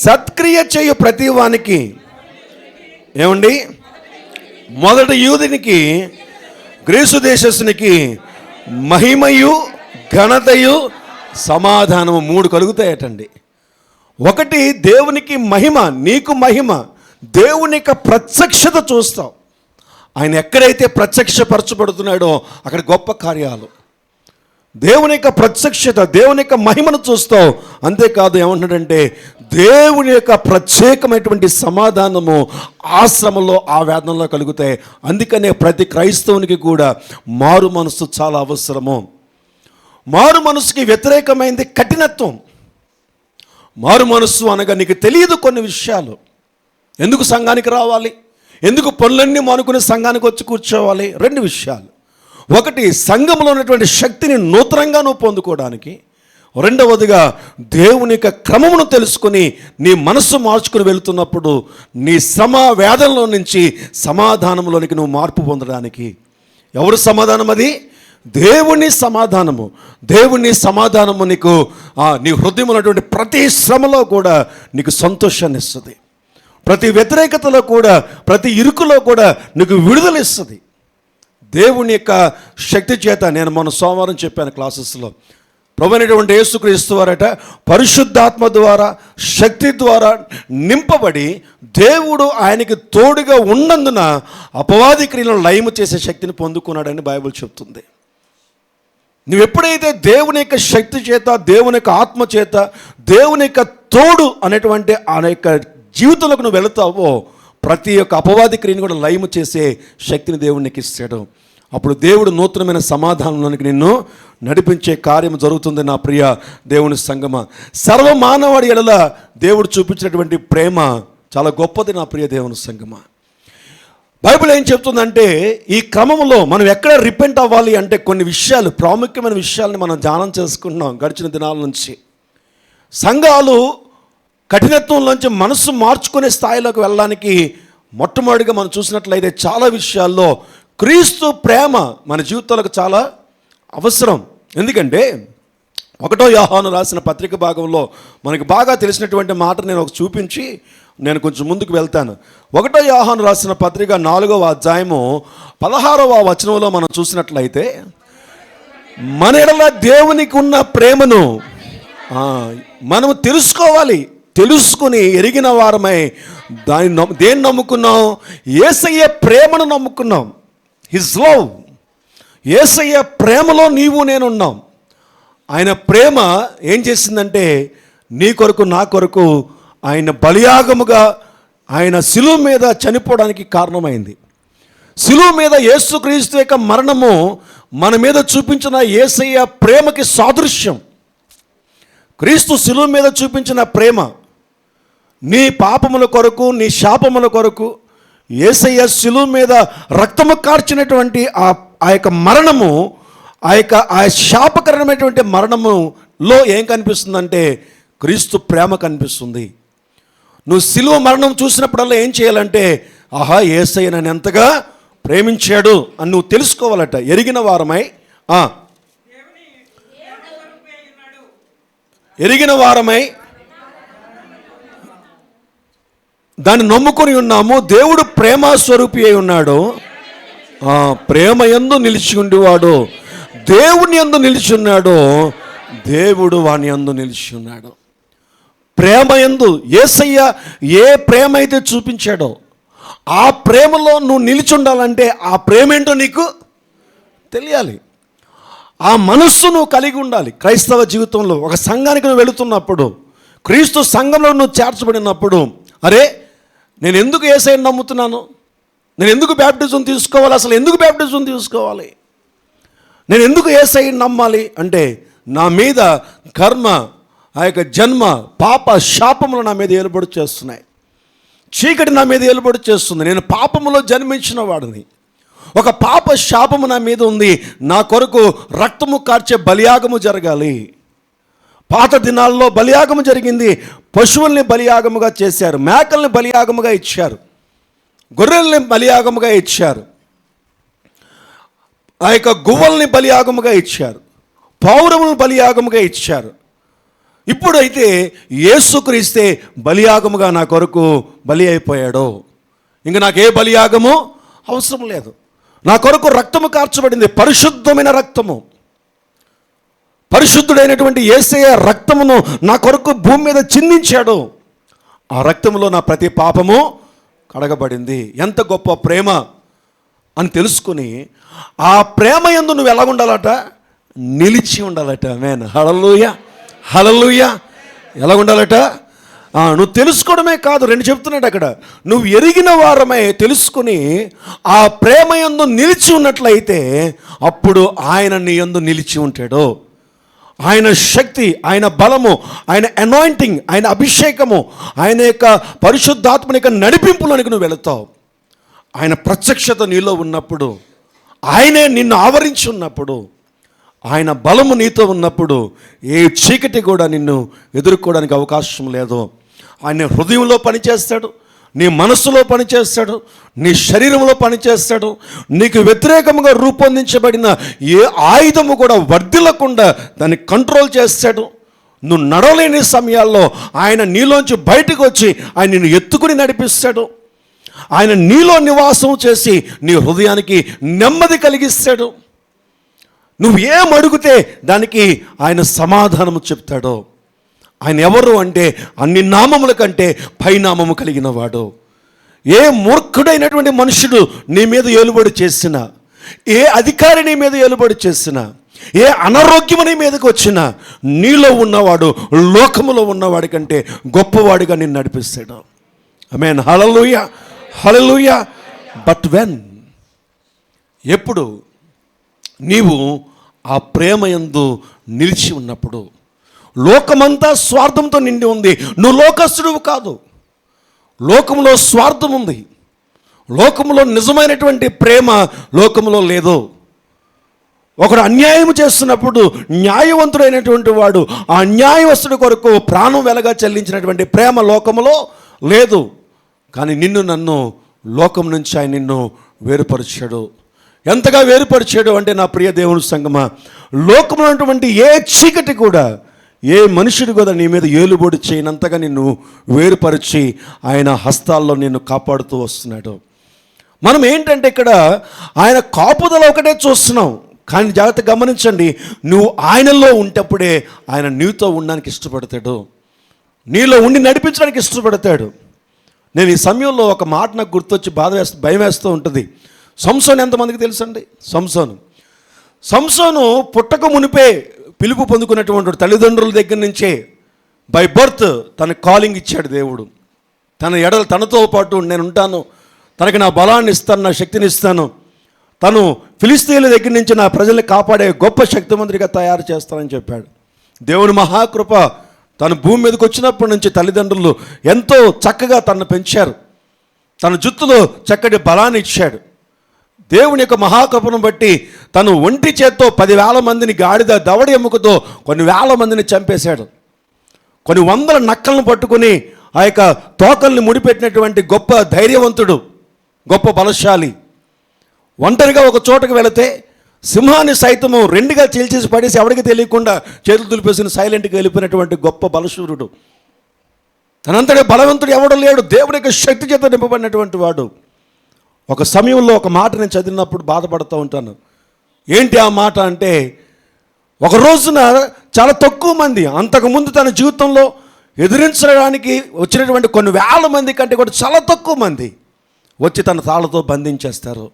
సత్క్రియ చేయు ప్రతి వానికి ఏమండి, మొదట యూదునికి గ్రీసు దేశస్థునికి మహిమయు ఘనతయు సమాధానము మూడు కలుగుతాయటండి. ఒకటి దేవునికి మహిమ, నీకు మహిమ, దేవుని యొక్క ప్రత్యక్షత చూస్తావు. ఆయన ఎక్కడైతే ప్రత్యక్షపరచబడుతున్నాడో అక్కడ గొప్ప కార్యాలు, దేవుని యొక్క ప్రత్యక్షత, దేవుని యొక్క మహిమను చూస్తావు. అంతేకాదు ఏమంటున్నాడంటే దేవుని యొక్క ప్రత్యేకమైనటువంటి సమాధానము ఆ శ్రమలో, ఆ వేదనలో కలుగుతాయి. అందుకనే ప్రతి క్రైస్తవునికి కూడా మారు మనస్సు చాలా అవసరము. మారు మనస్సుకి వ్యతిరేకమైంది కఠినత్వం. మారు మనస్సు అనగా నీకు తెలియదు కొన్ని విషయాలు. ఎందుకు సంఘానికి రావాలి, ఎందుకు పనులన్నీ మానుకుని సంఘానికి వచ్చి కూర్చోవాలి? రెండు విషయాలు. ఒకటి, సంఘంలో ఉన్నటువంటి శక్తిని నూతనంగా నువ్వు పొందుకోవడానికి. రెండవదిగా దేవుని యొక్క క్రమమును తెలుసుకొని నీ మనస్సు మార్చుకుని వెళుతున్నప్పుడు నీ శ్రమ వేదనలో నుంచి సమాధానంలోనికి నువ్వు మార్పు పొందడానికి. ఎవరు సమాధానం? అది దేవుని సమాధానము. దేవుని సమాధానము నీకు నీ హృదయంలో ఉన్నటువంటి ప్రతి శ్రమలో కూడా నీకు సంతోషాన్ని ఇస్తుంది. ప్రతి వ్యతిరేకతలో కూడా, ప్రతి ఇరుకులో కూడా నీకు విడుదల ఇస్తుంది. దేవుని యొక్క శక్తి చేత, నేను మొన్న సోమవారం చెప్పాను క్లాసెస్లో, ప్రభు అయినటువంటి యేసుక్రీస్తు వారట పరిశుద్ధాత్మ ద్వారా, శక్తి ద్వారా నింపబడి దేవుడు ఆయనకి తోడుగా ఉన్నందున అపవాది క్రియలను లయము చేసే శక్తిని పొందుకున్నాడని బైబిల్ చెప్తుంది. నువ్వు ఎప్పుడైతే దేవుని యొక్క శక్తి చేత, దేవుని యొక్క ఆత్మ చేత, దేవుని యొక్క తోడు అనేటువంటి ఆ యొక్క జీవితంలోకి నువ్వు వెళుతావో ప్రతి ఒక్క అపవాది క్రియను కూడా లయము చేసే శక్తిని దేవునికి ఇస్తాడు. అప్పుడు దేవుడు నూతనమైన సమాధానంలోనికి నిన్ను నడిపించే కార్యం జరుగుతుంది. నా ప్రియ దేవుని సంగమ, సర్వమానవాడి ఎడల దేవుడు చూపించినటువంటి ప్రేమ చాలా గొప్పది. నా ప్రియ దేవుని సంగమ, బైబిల్ ఏం చెప్తుందంటే ఈ క్రమంలో మనం ఎక్కడ రిపెంట్ అవ్వాలి అంటే కొన్ని విషయాలు, ప్రాముఖ్యమైన విషయాలని మనం ధ్యానం చేసుకుంటున్నాం గడిచిన దినాల నుంచి. సంఘాలు కఠినత్వంలోంచి మనసు మార్చుకునే స్థాయిలోకి వెళ్ళడానికి మొట్టమొదటిగా మనం చూసినట్లయితే చాలా విషయాల్లో క్రీస్తు ప్రేమ మన జీవితాలకు చాలా అవసరం. ఎందుకంటే 1 యోహాను రాసిన పత్రిక భాగంలో మనకు బాగా తెలిసినటువంటి మాట నేను ఒక చూపించి నేను కొంచెం ముందుకు వెళ్తాను. 1 యోహాను రాసిన పత్రిక 4వ అధ్యాయము 16వ వచనంలో మనం చూసినట్లయితే, మన ఎడల దేవునికి ఉన్న ప్రేమను మనము తెలుసుకోవాలి. తెలుసుకుని ఎరిగిన వారమై దేన్ని నమ్ముకున్నాం? యేసయ్య ప్రేమను నమ్ముకున్నాం. His love. యేసయ్య ప్రేమలో నీవు నేను ఉన్నాం. ఆయన ప్రేమ ఏం చేసిందంటే నీ కొరకు నా కొరకు ఆయన బలియాగముగా ఆయన శిలువ మీద చనిపోవడానికి కారణమైంది. శిలువ మీద యేసుక్రీస్తు యొక్క మరణము మన మీద చూపించిన యేసయ్య ప్రేమకి సాదృశ్యం. క్రీస్తు శిలువ మీద చూపించిన ప్రేమ నీ పాపముల కొరకు, నీ శాపముల కొరకు యేసయ్య శిలువ మీద రక్తము కార్చినటువంటి ఆ యొక్క మరణము, ఆ శాపకరమైనటువంటి మరణములో ఏం కనిపిస్తుందంటే క్రీస్తు ప్రేమ కనిపిస్తుంది. నువ్వు శిలువ మరణం చూసినప్పుడల్లా ఏం చేయాలంటే, ఆహా, యేసయ్య నన్ను ఎంతగా ప్రేమించాడు అని నువ్వు తెలుసుకోవాలట. ఎరిగిన వారమై దాన్ని నమ్ముకొని ఉన్నాము. దేవుడు ప్రేమ స్వరూపి అయి ఉన్నాడు. ప్రేమ యందు నిలిచి ఉండేవాడు దేవుని యందు నిలిచి ఉన్నాడు, దేవుడు వాని యందు నిలిచి ఉన్నాడు. ప్రేమ యందు యేసయ్య ఏ ప్రేమ అయితే చూపించాడో ఆ ప్రేమలో నువ్వు నిలిచి ఉండాలంటే ఆ ప్రేమ ఏంటో నీకు తెలియాలి. ఆ మనస్సు నువ్వు కలిగి ఉండాలి. క్రైస్తవ జీవితంలో ఒక సంఘానికి నువ్వు వెళుతున్నప్పుడు, క్రీస్తు సంఘంలో నువ్వు చేర్చబడినప్పుడు, అరే నేను ఎందుకు యేసయ్యను నమ్ముతున్నాను, నేను ఎందుకు బ్యాప్టిజం తీసుకోవాలి, అసలు ఎందుకు బ్యాప్టిజం తీసుకోవాలి, నేను ఎందుకు యేసయ్యను నమ్మాలి అంటే నా మీద కర్మ, ఆ యొక్క జన్మ, పాప శాపములు నా మీద ఏలుబడి చేస్తున్నాయి. చీకటి నా మీద ఏలుబడి చేస్తుంది. నేను పాపములో జన్మించిన వాడిని. ఒక పాప శాపము నా మీద ఉంది. నా కొరకు రక్తము కార్చే బలియాగము జరగాలి. పాత దినాల్లో బలియాగము జరిగింది. పశువుల్ని బలియాగముగా చేశారు, మేకల్ని బలియాగముగా ఇచ్చారు, గొర్రెల్ని బలియాగముగా ఇచ్చారు, ఆ యొక్క గువ్వల్ని బలియాగముగా ఇచ్చారు, పౌరములను బలియాగముగా ఇచ్చారు. ఇప్పుడైతే యేసుక్రీస్తే బలియాగముగా నా కొరకు బలి అయిపోయాడు. ఇంక నాకే బలియాగము అవసరం లేదు. నా కొరకు రక్తము కార్చబడింది, పరిశుద్ధమైన రక్తము. పరిశుద్ధుడైనటువంటి యేసయ్య రక్తమును నా కొరకు భూమి మీద చిందించాడు. ఆ రక్తములో నా ప్రతి పాపము కడగబడింది. ఎంత గొప్ప ప్రేమ అని తెలుసుకుని ఆ ప్రేమ యందు నువ్వు ఎలా ఉండాలట? నిలిచి ఉండాలట. ఆమేన్. హల్లెలూయా, హల్లెలూయా. ఎలా ఉండాలట? నువ్వు తెలుసుకోవడమే కాదు, రెండు చెప్తున్నాడు అక్కడ. నువ్వు ఎరిగిన వారమే తెలుసుకుని ఆ ప్రేమ యందు నిలిచి ఉన్నట్లయితే అప్పుడు ఆయన నీ యందు నిలిచి ఉంటాడు. ఆయన శక్తి, ఆయన బలము, ఆయన అనాయింటింగ్, ఆయన అభిషేకము, ఆయన యొక్క పరిశుద్ధాత్మని యొక్క నడిపింపులోనికి నువ్వు వెళతావు. ఆయన ప్రత్యక్షత నీలో ఉన్నప్పుడు, ఆయనే నిన్ను ఆవరించి ఉన్నప్పుడు, ఆయన బలము నీతో ఉన్నప్పుడు ఏ చీకటి కూడా నిన్ను ఎదుర్కోవడానికి అవకాశం లేదు. ఆయన హృదయంలో పనిచేస్తాడు, నీ మనస్సులో పనిచేస్తాడు, నీ శరీరంలో పనిచేస్తాడు. నీకు వ్యతిరేకంగా రూపొందించబడిన ఏ ఆయుధము కూడా వర్ధిల్లకుండా దాన్ని కంట్రోల్ చేస్తాడు. నువ్వు నడవలేని సమయాల్లో ఆయన నీలోంచి బయటకు వచ్చి ఆయన నిన్ను ఎత్తుకుని నడిపిస్తాడు. ఆయన నీలో నివాసం చేసి నీ హృదయానికి నెమ్మది కలిగిస్తాడు. నువ్వు ఏం అడిగితే దానికి ఆయన సమాధానము చెప్తాడు. ఆయన ఎవరు అంటే అన్ని నామముల కంటే పైనామము కలిగిన వాడు. ఏ మూర్ఖుడైనటువంటి మనుషుడు నీ మీద ఏలుబడి చేసినా, ఏ అధికారి నీ మీద ఏలుబడి చేసినా, ఏ అనారోగ్యము నీ మీదకి వచ్చినా నీలో ఉన్నవాడు లోకములో ఉన్నవాడి కంటే గొప్పవాడిగా నిన్ను నడిపిస్తాడు. ఆమేన్. హల్లెలూయా, హల్లెలూయా. బట్ వెన్, ఎప్పుడు నీవు ఆ ప్రేమ యందు నిలిచి ఉన్నప్పుడు, లోకమంతా స్వార్థంతో నిండి ఉంది. నువ్వు లోకస్తుడువు కాదు. లోకంలో స్వార్థం ఉంది. లోకంలో నిజమైనటువంటి ప్రేమ లోకంలో లేదు. ఒకడు అన్యాయం చేస్తున్నప్పుడు న్యాయవంతుడైనటువంటి వాడు ఆ న్యాయవస్తుడి కొరకు ప్రాణం వెలగా చెల్లించినటువంటి ప్రేమ లోకంలో లేదు. కానీ నిన్ను నన్ను లోకం నుంచి ఆయన నిన్ను వేరుపరిచాడు. ఎంతగా వేరుపరిచాడు అంటే నా ప్రియ దేవుని సంగమా, లోకంలో ఉన్నటువంటి ఏ చీకటి కూడా, ఏ మనుషుడు కూడా నీ మీద ఏలుబడి చేయనంతగా నిన్ను వేరుపరిచి ఆయన హస్తాల్లో నిన్ను కాపాడుతూ వస్తున్నాడు. మనం ఏంటంటే ఇక్కడ ఆయన కాపుదల ఒకటే చూస్తున్నాం, కానీ జాగ్రత్తగా గమనించండి, నువ్వు ఆయనలో ఉంటప్పుడే ఆయన నీతో ఉండడానికి ఇష్టపడతాడు, నీలో ఉండి నడిపించడానికి ఇష్టపడతాడు. నేను ఈ సమయంలో ఒక మాట నాకు గుర్తొచ్చి భయం వేస్తూ ఉంటుంది. సంసోను ఎంతమందికి తెలుసండి? సంసోను పుట్టక మునిపే పిలుపు పొందుకున్నటువంటి తల్లిదండ్రుల దగ్గర నుంచే బై బర్త్ తన కాలింగ్ ఇచ్చాడు దేవుడు. తన ఎడలు తనతో పాటు నేను ఉంటాను, తనకి నా బలాన్ని ఇస్తాను, నా శక్తిని ఇస్తాను, తను ఫిలిస్తీన్ల దగ్గర నుంచి నా ప్రజల్ని కాపాడే గొప్ప శక్తిమంతుడిగా తయారు చేస్తానని చెప్పాడు. దేవుని మహాకృప తను భూమి మీదకి వచ్చినప్పటి నుంచి తల్లిదండ్రులు ఎంతో చక్కగా తనను పెంచారు, తన జుత్తులో చక్కటి బలాన్ని ఇచ్చాడు. దేవుని యొక్క మహాకృపను బట్టి తను ఒంటి చేత్తో 10,000 మందిని గాడిద దవడి ఎముకతో కొన్ని వేల మందిని చంపేశాడు. కొన్ని వందల నక్కలను పట్టుకుని ఆ యొక్క తోకల్ని ముడిపెట్టినటువంటి గొప్ప ధైర్యవంతుడు, గొప్ప బలశాలి. ఒంటరిగా ఒక చోటకు వెళితే సింహాన్ని సైతము 2గా చీల్చేసి పడేసి ఎవరికి తెలియకుండా చేతులు దులిపేసిన సైలెంట్గా వెళ్ళిపోయినటువంటి గొప్ప బలశూరుడు. తనంతటి బలవంతుడు ఎవడు లేడు, దేవుని యొక్క శక్తి చేత నింపబడినటువంటి వాడు. ఒక సమయంలో ఒక మాట నేను చదివినప్పుడు బాధపడుతూ ఉంటాను. ఏంటి ఆ మాట అంటే, ఒక రోజున చాలా తక్కువ మంది, అంతకుముందు తన జీవితంలో ఎదిరించడానికి వచ్చినటువంటి కొన్ని వేల మంది కంటే కూడా చాలా తక్కువ మంది వచ్చి తన తాళతో బంధించేస్తారు.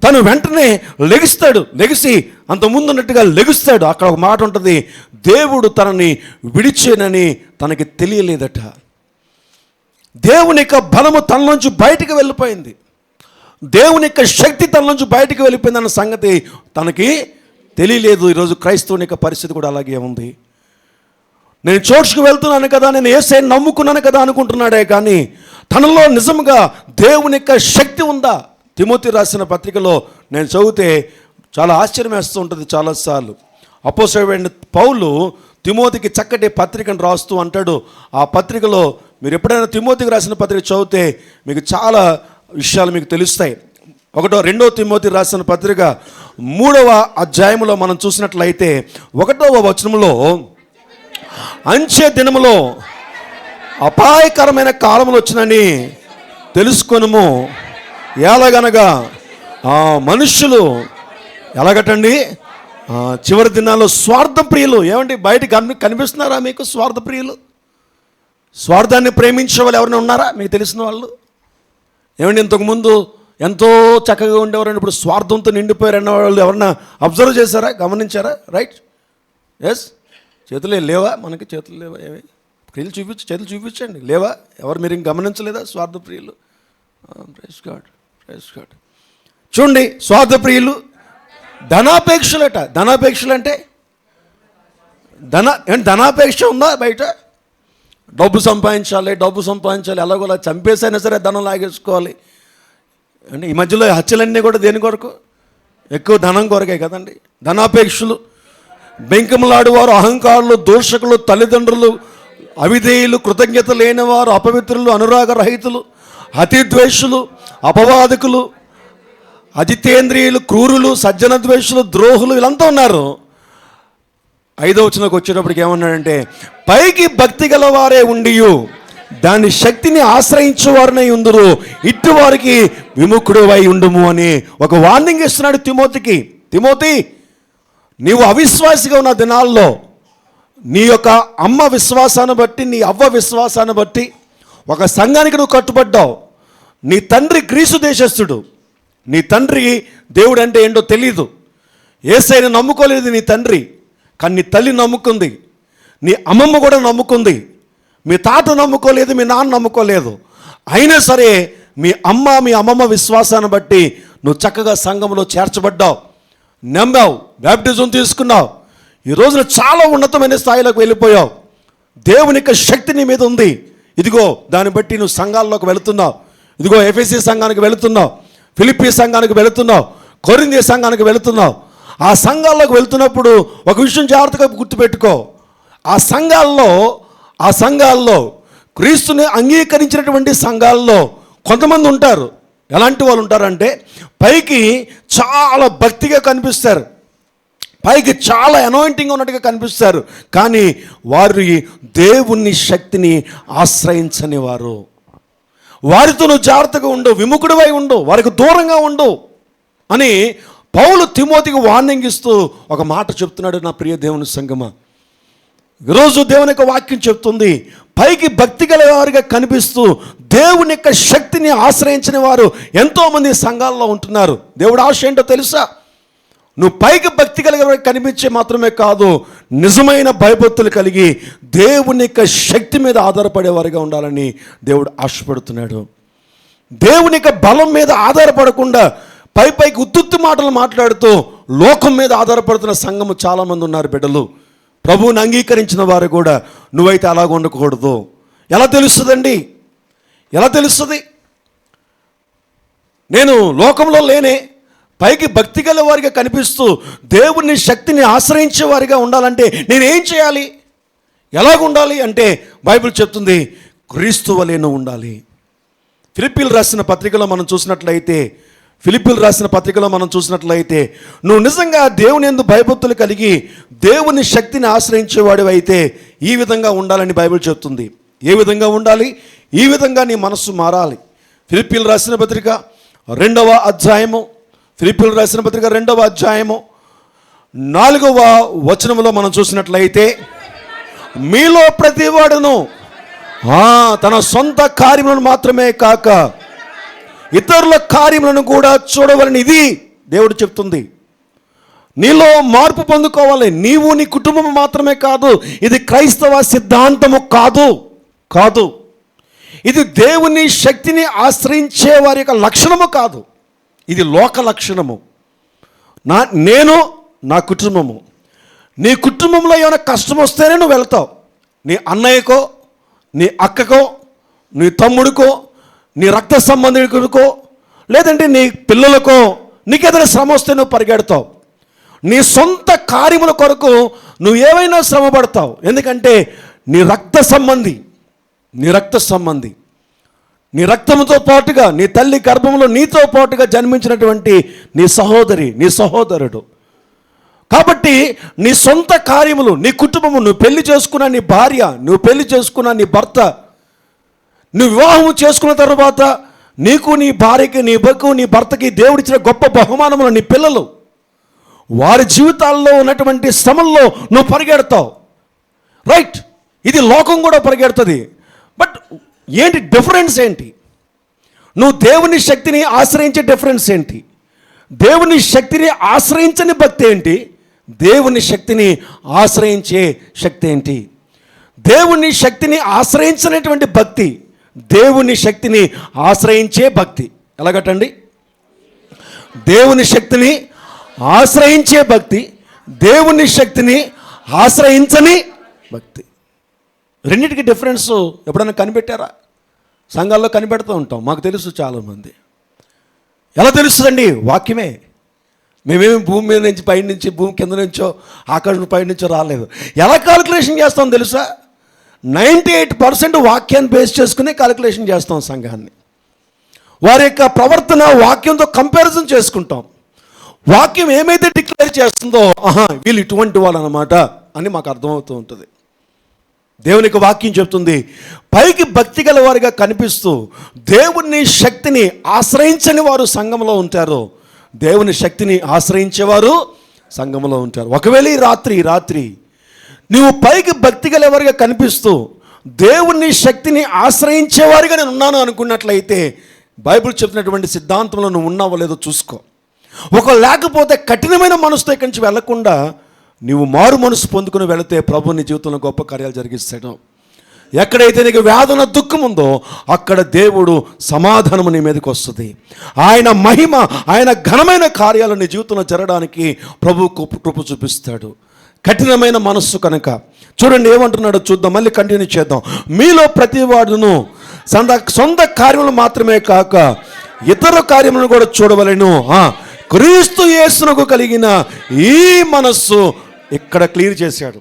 తను వెంటనే లెగిసి అంతకుముందు ఉన్నట్టుగా లెగుస్తాడు. అక్కడ ఒక మాట ఉంటుంది, దేవుడు తనని విడిచేనని తనకి తెలియలేదట. దేవుని యొక్క బలము తనలోంచి బయటికి వెళ్ళిపోయింది, దేవుని యొక్క శక్తి తనలోంచి బయటికి వెళ్ళిపోయింది అన్న సంగతి తనకి తెలియలేదు. ఈరోజు క్రైస్తవుని యొక్క పరిస్థితి కూడా అలాగే ఉంది. నేను చర్చ్కి వెళ్తున్నాను కదా, నేను యేసయ్యని నమ్ముకున్నాను కదా అనుకుంటున్నాడే కానీ తనలో నిజంగా దేవుని యొక్క శక్తి ఉందా? తిమోతి రాసిన పత్రికలో నేను చదివితే చాలా ఆశ్చర్యం వేస్తూ ఉంటుంది. చాలాసార్లు అపోస్తలుడైన పౌలు తిమోతికి చక్కటి పత్రికను రాస్తూ అంటాడు. ఆ పత్రికలో మీరు ఎప్పుడైనా తిమోతికి రాసిన పత్రిక చదివితే మీకు చాలా విషయాలు మీకు తెలుస్తాయి. 2 తిమోతి రాసిన పత్రిక 3వ అధ్యాయంలో మనం చూసినట్లయితే 1వ వచనంలో, అంచె దినములో అపాయకరమైన కాలములు వచ్చినని తెలుసుకొనుము. ఎలాగనగా మనుష్యులు ఎలాగటండి, చివరి దినాల్లో స్వార్థ ప్రియులు. ఏమండి, బయట కనిపిస్తున్నారా మీకు స్వార్థ ప్రియులు? స్వార్థాన్ని ప్రేమించే వాళ్ళు ఎవరైనా ఉన్నారా మీకు తెలిసిన వాళ్ళు? ఏమండి, ఇంతకుముందు ఎంతో చక్కగా ఉండేవారండి, ఇప్పుడు స్వార్థంతో నిండిపోయారు అన్న వాళ్ళు ఎవరన్నా అబ్జర్వ్ చేశారా, గమనించారా? Right, yes. చేతులు లేవా? మనకి చేతులు లేవా? ఏవి ప్రియులు చేతులు చూపించండి. లేవా? ఎవరు మీరు ఇంక గమనించలేదా స్వార్థ ప్రియులు? Praise God. చూడండి, స్వార్థ ప్రియులు, ధనాపేక్షలట. ధనాపేక్షలు అంటే ధనాపేక్ష ఉందా బయట? డబ్బు సంపాదించాలి, ఎలాగోలా చంపేసైనా సరే ధనం లాగేసుకోవాలి. అంటే ఈ మధ్యలో హత్యలన్నీ కూడా దేని కొరకు? ఎక్కువ ధనం కొరకే కదండి. ధనాపేక్షలు, బెంకములాడువారు, అహంకారులు, దూషకులు, తల్లిదండ్రులు, అవిధేయులు, కృతజ్ఞత లేనివారు, అపవిత్రులు, అనురాగ రహితులు, అతిద్వేషులు, అపవాదకులు, అజితేంద్రియులు, క్రూరులు, సజ్జన ద్వేషులు, ద్రోహులు, వీళ్ళంతా ఉన్నారు. 5వ వచనంకి వచ్చేటప్పటికి ఏమన్నాడంటే, పైకి భక్తి గలవారే ఉండియు దాని శక్తిని ఆశ్రయించేవారనే ఉందురు, ఇటు వారికి విముఖుడు అయి ఉండుము అని ఒక వార్నింగ్ ఇస్తున్నాడు తిమోతికి. తిమోతి, నీవు అవిశ్వాసిగా ఉన్న దినాల్లో నీ యొక్క అమ్మ విశ్వాసాన్ని బట్టి, నీ అవ్వ విశ్వాసాన్ని బట్టి ఒక సంఘానికి నువ్వు కట్టుబడ్డావు. నీ తండ్రి గ్రీసు దేశస్థుడు, నీ తండ్రి దేవుడు అంటే ఏంటో తెలీదు. యేసయ్యను నమ్ముకోలేదు నీ తండ్రి, కానీ నీ తల్లి నమ్ముకుంది, నీ అమ్మమ్మ కూడా నమ్ముకుంది, మీ తాత నమ్ముకోలేదు, మీ నాన్న నమ్ముకోలేదు. అయినా సరే మీ అమ్మమ్మ విశ్వాసాన్ని బట్టి నువ్వు చక్కగా సంఘంలో చేర్చబడ్డావు, నమ్మావు, బ్యాప్టిజం తీసుకున్నావు. ఈ రోజున చాలా ఉన్నతమైన స్థాయిలోకి వెళ్ళిపోయావు. దేవుని యొక్క శక్తి నీ మీద ఉంది. ఇదిగో దాన్ని బట్టి నువ్వు సంఘాల్లోకి వెళుతున్నావు. ఇదిగో ఎఫెసీ సంఘానికి వెళుతున్నావు, ఫిలిప్పీ సంఘానికి వెళుతున్నావు, కొరింథీ సంఘానికి వెళుతున్నావు. ఆ సంఘాల్లోకి వెళ్తున్నప్పుడు ఒక విషయం జాగ్రత్తగా గుర్తుపెట్టుకో. ఆ సంఘాల్లో క్రీస్తుని అంగీకరించినటువంటి సంఘాల్లో కొంతమంది ఉంటారు. ఎలాంటి వాళ్ళు ఉంటారంటే, పైకి చాలా భక్తిగా కనిపిస్తారు, పైకి చాలా అనాయింటింగ్ ఉన్నట్టుగా కనిపిస్తారు, కానీ వారి దేవుని శక్తిని ఆశ్రయించని వారు. వారితో నువ్వు జాగ్రత్తగా ఉండు, విముఖుడివై ఉండు, వారికి దూరంగా ఉండు. అని పౌలు తిమోతికి వార్నింగ్ ఇస్తూ ఒక మాట చెప్తున్నాడు. నా ప్రియ దేవుని సంగమా, ఈరోజు దేవుని యొక్క వాక్యం చెప్తుంది, పైకి భక్తి గల వారిగా కనిపిస్తూ దేవుని యొక్క శక్తిని ఆశ్రయించిన వారు ఎంతోమంది సంఘాల్లో ఉంటున్నారు. దేవుడు ఆశ ఏంటో తెలుసా? నువ్వు పైకి భక్తి కలిగి కనిపించే మాత్రమే కాదు, నిజమైన భయభక్తులు కలిగి దేవుని యొక్క శక్తి మీద ఆధారపడేవారిగా ఉండాలని దేవుడు ఆశపడుతున్నాడు. దేవుని యొక్క బలం మీద ఆధారపడకుండా పైకి ఉత్తుత్తి మాటలు మాట్లాడుతూ లోకం మీద ఆధారపడుతున్న సంఘము చాలామంది ఉన్నారు. బిడ్డలు, ప్రభువుని అంగీకరించిన వారు కూడా నువ్వైతే అలాగ ఉండకూడదు. ఎలా తెలుస్తుందండి? ఎలా తెలుస్తుంది? నేను లోకంలో లేనే, పైకి భక్తి గల వారిగా కనిపిస్తూ దేవుని శక్తిని ఆశ్రయించే వారిగా ఉండాలంటే నేనేం చేయాలి? ఎలాగ ఉండాలి అంటే బైబిల్ చెప్తుంది, క్రీస్తు వలెను ఉండాలి. ఫిలిప్పీలు రాసిన పత్రికలో మనం చూసినట్లయితే నువ్వు నిజంగా దేవుని యందు భయభక్తులు కలిగి దేవుని శక్తిని ఆశ్రయించేవాడు అయితే ఈ విధంగా ఉండాలని బైబిల్ చెప్తుంది. ఏ విధంగా ఉండాలి? ఈ విధంగా నీ మనస్సు మారాలి. ఫిలిప్పీలు రాసిన పత్రిక 2వ అధ్యాయము 4వ వచనంలో మనం చూసినట్లయితే, మీలో ప్రతివాడును తన సొంత కార్యములను మాత్రమే కాక ఇతరుల కార్యములను కూడా చూడవలని ఇది దేవుడు చెప్తుంది. నీలో మార్పు పొందుకోవాలి. నీవు నీ కుటుంబం మాత్రమే కాదు, ఇది క్రైస్తవ సిద్ధాంతము కాదు. ఇది దేవుని శక్తిని ఆశ్రయించే వారి యొక్క లక్షణము కాదు, ఇది లోక లక్షణము. నేను నా కుటుంబము, నీ కుటుంబంలో ఏమైనా కష్టం వస్తేనే నువ్వు వెళ్తావు. నీ అన్నయ్యకో, నీ అక్కకో, నీ తమ్ముడికో, నీ రక్త సంబంధికుడికో, లేదంటే నీ పిల్లలకో నీకేదైనా శ్రమ వస్తే నువ్వు పరిగెడతావు. నీ సొంత కార్యముల కొరకు నువ్వు ఏమైనా శ్రమ పడతావు. ఎందుకంటే నీ రక్త సంబంధి, నీ రక్తంతో పాటుగా నీ తల్లి గర్భంలో నీతో పాటుగా జన్మించినటువంటి నీ సహోదరి, నీ సహోదరుడు. కాబట్టి నీ సొంత కార్యములు, నీ కుటుంబము, నువ్వు పెళ్లి చేసుకున్న నీ భార్య, నువ్వు పెళ్లి చేసుకున్న నీ భర్త, నువ్వు వివాహం చేసుకున్న తర్వాత నీకు, నీ భార్యకి, నీ భర్తకి దేవుడిచ్చిన గొప్ప బహుమానములు నీ పిల్లలు, వారి జీవితాల్లో ఉన్నటువంటి శ్రమల్లో నువ్వు పరిగెడతావు. రైట్, ఇది లోకం కూడా పరిగెడుతుంది. బట్ ఏంటి డిఫరెన్స్ ఏంటి? నువ్వు దేవుని శక్తిని ఆశ్రయించే డిఫరెన్స్ ఏంటి? దేవుని శక్తిని ఆశ్రయించని భక్తి ఏంటి? దేవుని శక్తిని ఆశ్రయించే శక్తి ఏంటి? దేవుని శక్తిని ఆశ్రయించినటువంటి భక్తి, దేవుని శక్తిని ఆశ్రయించే భక్తి. ఎలాగటండి? దేవుని శక్తిని ఆశ్రయించే భక్తి, దేవుని శక్తిని ఆశ్రయించని భక్తి. రెండింటికి డిఫరెన్స్ ఎప్పుడైనా కనిపెట్టారా? సంఘాల్లో కనిపెడుతూ ఉంటాం, మాకు తెలుసు చాలామంది. ఎలా తెలుస్తుందండి? వాక్యమే. మేమేమి భూమి మీద నుంచి, పై నుంచి, భూమి కింద నుంచో, ఆకాశం పై నుంచో రాలేదు. ఎలా కాలిక్యులేషన్ చేస్తాం తెలుసా? 98% వాక్యాన్ని బేస్ చేసుకునే కాలిక్యులేషన్ చేస్తాం సంఘాన్ని. వారి యొక్క ప్రవర్తన వాక్యంతో కంపారిజన్ చేసుకుంటాం. వాక్యం ఏమైతే డిక్లేర్ చేస్తుందో, వీళ్ళు ఇటువంటి వాళ్ళు అన్నమాట అని మాకు అర్థమవుతూ ఉంటుంది. దేవునికి వాక్యం చెప్తుంది, పైకి భక్తి గల వారిగా కనిపిస్తూ దేవుని శక్తిని ఆశ్రయించని వారు సంఘంలో ఉంటారు, దేవుని శక్తిని ఆశ్రయించేవారు సంఘంలో ఉంటారు. ఒకవేళ ఈ రాత్రి నువ్వు పైకి భక్తి గల వారిగా కనిపిస్తూ దేవుని శక్తిని ఆశ్రయించేవారిగా నేను ఉన్నాను అనుకున్నట్లయితే బైబిల్ చెప్పినటువంటి సిద్ధాంతంలో నువ్వు ఉన్నావో లేదో చూసుకో. లేకపోతే కఠినమైన మనసుతో ఇక్కడి నుంచి వెళ్లకుండా నీవు మారు మనసు పొందుకుని వెళితే ప్రభు నీ జీవితంలో గొప్ప కార్యాలు జరిగిస్తాడు. ఎక్కడైతే నీకు వేదన, దుఃఖం ఉందో అక్కడ దేవుడు సమాధానము నీ మీదకి వస్తుంది. ఆయన మహిమ, ఆయన ఘనమైన కార్యాలు నీ జీవితంలో జరగడానికి ప్రభు కృప చూపిస్తాడు. కఠినమైన మనస్సు కనుక చూడండి ఏమంటున్నాడో చూద్దాం, మళ్ళీ కంటిన్యూ చేద్దాం. మీలో ప్రతివాడును సొంత కార్యములు మాత్రమే కాక ఇతర కార్యములను కూడా చూడవలెను, క్రీస్తు యేసునకు కలిగిన ఈ మనస్సు. ఇక్కడ క్లియర్ చేశాడు,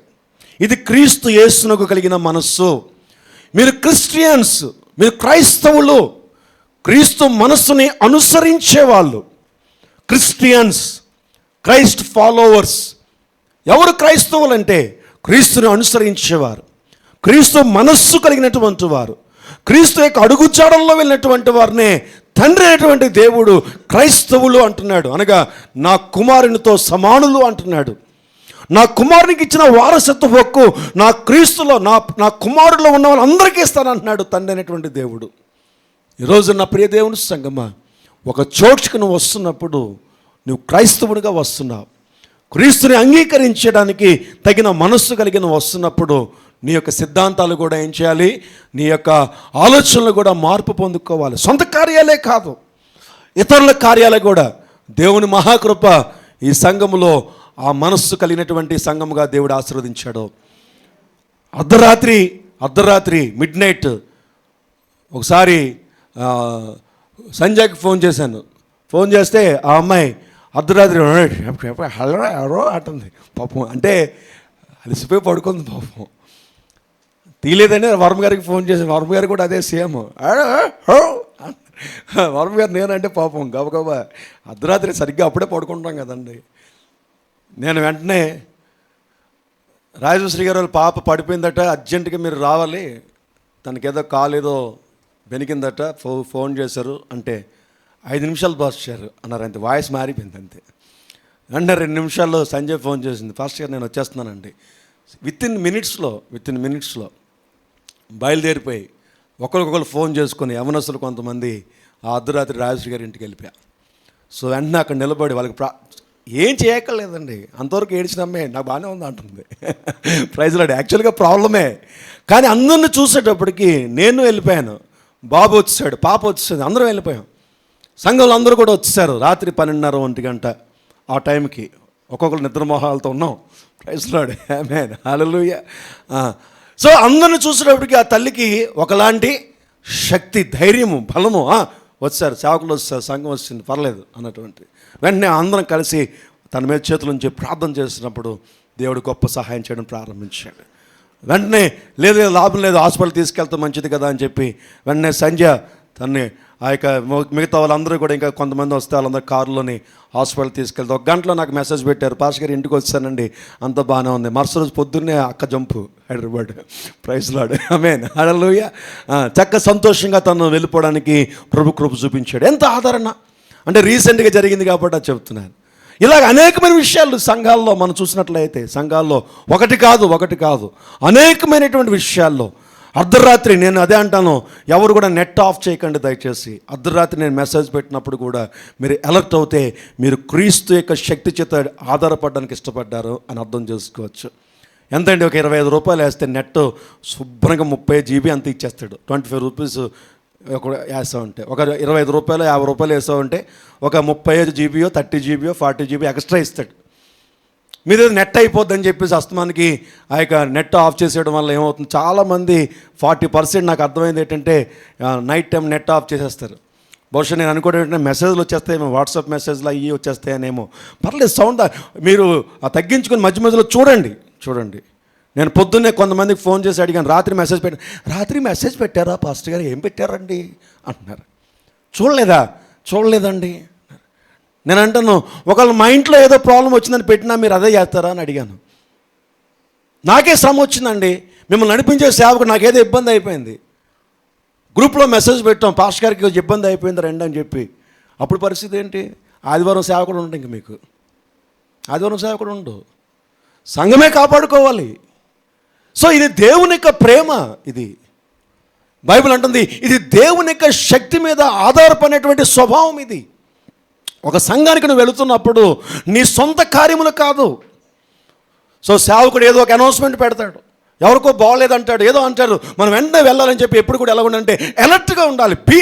ఇది క్రీస్తు యేసునకు కలిగిన మనస్సు. మీరు క్రిస్టియన్స్, మీరు క్రైస్తవులు, క్రీస్తు మనస్సుని అనుసరించే వాళ్ళు, క్రిస్టియన్స్, క్రైస్ట్ ఫాలోవర్స్. ఎవరు క్రైస్తవులు అంటే క్రీస్తుని అనుసరించేవారు, క్రీస్తు మనస్సు కలిగినటువంటి వారు, క్రీస్తు యొక్క అడుగుజాడల్లో వెళ్ళినటువంటి వారినే తండ్రి అయినటువంటి దేవుడు క్రైస్తవులు అంటున్నాడు, అనగా నా కుమారునితో సమానులు అంటున్నాడు. నా కుమారునికి ఇచ్చిన వారసత్వ హక్కు నా క్రీస్తులో నా కుమారులో ఉన్న వాళ్ళందరికీ ఇస్తానంటున్నాడు తండ్రి అయినటువంటి దేవుడు. ఈరోజు నా ప్రియ దేవుని సంగమా, ఒక చోటుకు నువ్వు వస్తున్నప్పుడు నువ్వు క్రైస్తవునిగా వస్తున్నావు. క్రీస్తుని అంగీకరించడానికి తగిన మనస్సు కలిగిన వస్తున్నప్పుడు నీ యొక్క సిద్ధాంతాలు కూడా ఏం చేయాలి, నీ యొక్క ఆలోచనలు కూడా మార్పు పొందుకోవాలి. సొంత కార్యాలే కాదు, ఇతరుల కార్యాలే కూడా. దేవుని మహాకృప ఈ సంఘములో ఆ మనస్సు కలిగినటువంటి సంఘముగా దేవుడు ఆశీర్వదించాడు. అర్ధరాత్రి మిడ్-నైట్ ఒకసారి సంజయ్కి ఫోన్ చేశాను. ఫోన్ చేస్తే ఆ అమ్మాయి అర్ధరాత్రి హలో అంటుంది. పాపం అంటే అలసిపోయి పడుకుంది పాపం. తీయలేదని వర్మ గారికి ఫోన్ చేశాను. వర్మ గారు కూడా అదే సేమ్. వర్మ గారు నేనంటే పాపం గబగబా అర్ధరాత్రి సరిగ్గా అప్పుడే పడుకుంటాం కదండి. నేను వెంటనే రాజశ్రీ గారు వాళ్ళ పాప పడిపోయిందట, అర్జెంటుగా మీరు రావాలి, తనకేదో కాలేదో బెనికిందట, ఫోన్ చేశారు అంటే 5 నిమిషాలు బాస్ చేశారు అన్నారు. అంతే, వాయిస్ మారిపోయింది అంతే. వెంటనే 2 నిమిషాల్లో సంజయ్ ఫోన్ చేసింది, ఫాస్ట్ గారు నేను వచ్చేస్తున్నానండి. విత్ ఇన్ మినిట్స్లో బయలుదేరిపోయి ఒకరికొకరు ఫోన్ చేసుకొని యవనస్తులు కొంతమంది ఆ అర్ధరాత్రి రాజశ్రీ గారి ఇంటికి వెళ్ళిపోయా. సో వెంటనే అక్కడ నిలబడి వాళ్ళకి ఏం చేయక్కర్లేదండి, అంతవరకు ఏడ్చినమ్మే నాకు బాగానే ఉంది అంటుంది. ప్రైజ్లో యాక్చువల్గా ప్రాబ్లమే, కానీ అందరిని చూసేటప్పటికి నేను వెళ్ళిపోయాను, బాబు వచ్చాడు, పాప వచ్చేది, అందరం వెళ్ళిపోయాం. సంఘంలో అందరూ కూడా వచ్చేసారు. రాత్రి 12:30, 1 గంట ఆ టైంకి ఒక్కొక్కరు నిద్రమోహాలతో ఉన్నాం. ప్రైజ్లో ఆమేన్, హల్లెలూయా. సో అందరిని చూసేటప్పటికి ఆ తల్లికి ఒకలాంటి శక్తి, ధైర్యము, బలము వచ్చారు. సేవకులు వచ్చారు, సంఘం వచ్చింది, పర్లేదు అన్నటువంటి. వెంటనే అందరం కలిసి తన మీద చేతుల నుంచి ప్రార్థన చేసినప్పుడు దేవుడు గొప్ప సహాయం చేయడం ప్రారంభించాడు. వెంటనే లేదు లాభం లేదు, హాస్పిటల్ తీసుకెళ్తే మంచిది కదా అని చెప్పి వెంటనే సంజయ్ తన్ని ఆ యొక్క మిగతా వాళ్ళందరూ కూడా ఇంకా కొంతమంది వస్తే వాళ్ళందరూ కారులోని హాస్పిటల్ తీసుకెళ్తే 1 గంటలో నాకు మెసేజ్ పెట్టారు, పాస్టర్ గారు ఇంటికి వచ్చానండి, అంత బాగానే ఉంది. మరుసటి రోజు పొద్దున్నే అక్క జంపు హైదరాబాద్. ప్రైజ్ లార్డ్, ఆమేన్, హల్లెలూయా. చక్క సంతోషంగా తను వెళ్ళిపోవడానికి ప్రభు కృప చూపించాడు. ఎంత ఆదరణ అంటే రీసెంట్గా జరిగింది కాబట్టి అది చెప్తున్నాను. ఇలాగ అనేకమైన విషయాలు సంఘాల్లో మనం చూసినట్లయితే, సంఘాల్లో ఒకటి కాదు అనేకమైనటువంటి విషయాల్లో అర్ధరాత్రి, నేను అదే అంటాను, ఎవరు కూడా నెట్ ఆఫ్ చేయకండి దయచేసి. అర్ధరాత్రి నేను మెసేజ్ పెట్టినప్పుడు కూడా మీరు అలర్ట్ అవుతే మీరు క్రీస్తు యొక్క శక్తి చేత ఆధారపడడానికి ఇష్టపడ్డారు అని అర్థం చేసుకోవచ్చు. ఎంతండి, ఒక 25 రూపాయలు వేస్తే నెట్ శుభ్రంగా 30 GB అంత ఇచ్చేస్తాడు. 25 రూపీస్ ఒక వేసామంటే, ఒక 25 రూపాయలు 50 రూపాయలు వేసామంటే ఒక 35 GB 30 GB 40 GB ఎక్స్ట్రా ఇస్తాడు. మీరు నెట్ అయిపోద్దని చెప్పేసి అస్తమానికి ఆ యొక్క నెట్ ఆఫ్ చేసేయడం వల్ల ఏమవుతుంది, చాలామంది 40% నాకు అర్థమైంది ఏంటంటే నైట్ టైం నెట్ ఆఫ్ చేసేస్తారు. బహుశా నేను అనుకోవడం ఏంటంటే మెసేజ్లు వచ్చేస్తాయేమో, వాట్సాప్ మెసేజ్లు అవి వచ్చేస్తాయనేమో. పర్లేదు, సౌండ్ మీరు తగ్గించుకొని మధ్యలో చూడండి. నేను పొద్దున్నే కొంతమందికి ఫోన్ చేసి అడిగాను, రాత్రి మెసేజ్ పెట్టారా పాస్టర్ గారు, ఏం పెట్టారండి అంటున్నారు. చూడలేదండి. నేను అంటాను, ఒకవేళ మా ఇంట్లో ఏదో ప్రాబ్లం వచ్చిందని పెట్టినా మీరు అదే చేస్తారా అని అడిగాను. నాకే శ్రమ వచ్చిందండి, మిమ్మల్ని నడిపించే సేవకు నాకేదో ఇబ్బంది అయిపోయింది. గ్రూప్లో మెసేజ్ పెట్టాం, పాస్టర్ గారికి ఇబ్బంది అయిపోయింది రండి అని చెప్పి. అప్పుడు పరిస్థితి ఏంటి, ఆదివారం సేవకుడు ఉండు, ఇంక మీకు ఆదివారం సేవకుడు ఉండు, సంఘమే కాపాడుకోవాలి. సో ఇది దేవుని యొక్క ప్రేమ. ఇది బైబిల్ అంటుంది, ఇది దేవుని యొక్క శక్తి మీద ఆధారపడినటువంటి స్వభావం. ఇది ఒక సంఘానికి నువ్వు వెళుతున్నప్పుడు నీ సొంత కార్యములు కాదు. సో సేవకుడు ఏదో ఒక అనౌన్స్మెంట్ పెడతాడు, ఎవరికో బాగోలేదంటాడు, ఏదో అంటారు, మనం వెంటనే వెళ్ళాలని చెప్పి ఎప్పుడు కూడా ఎలాగుండంటే అలర్ట్గా ఉండాలి. Be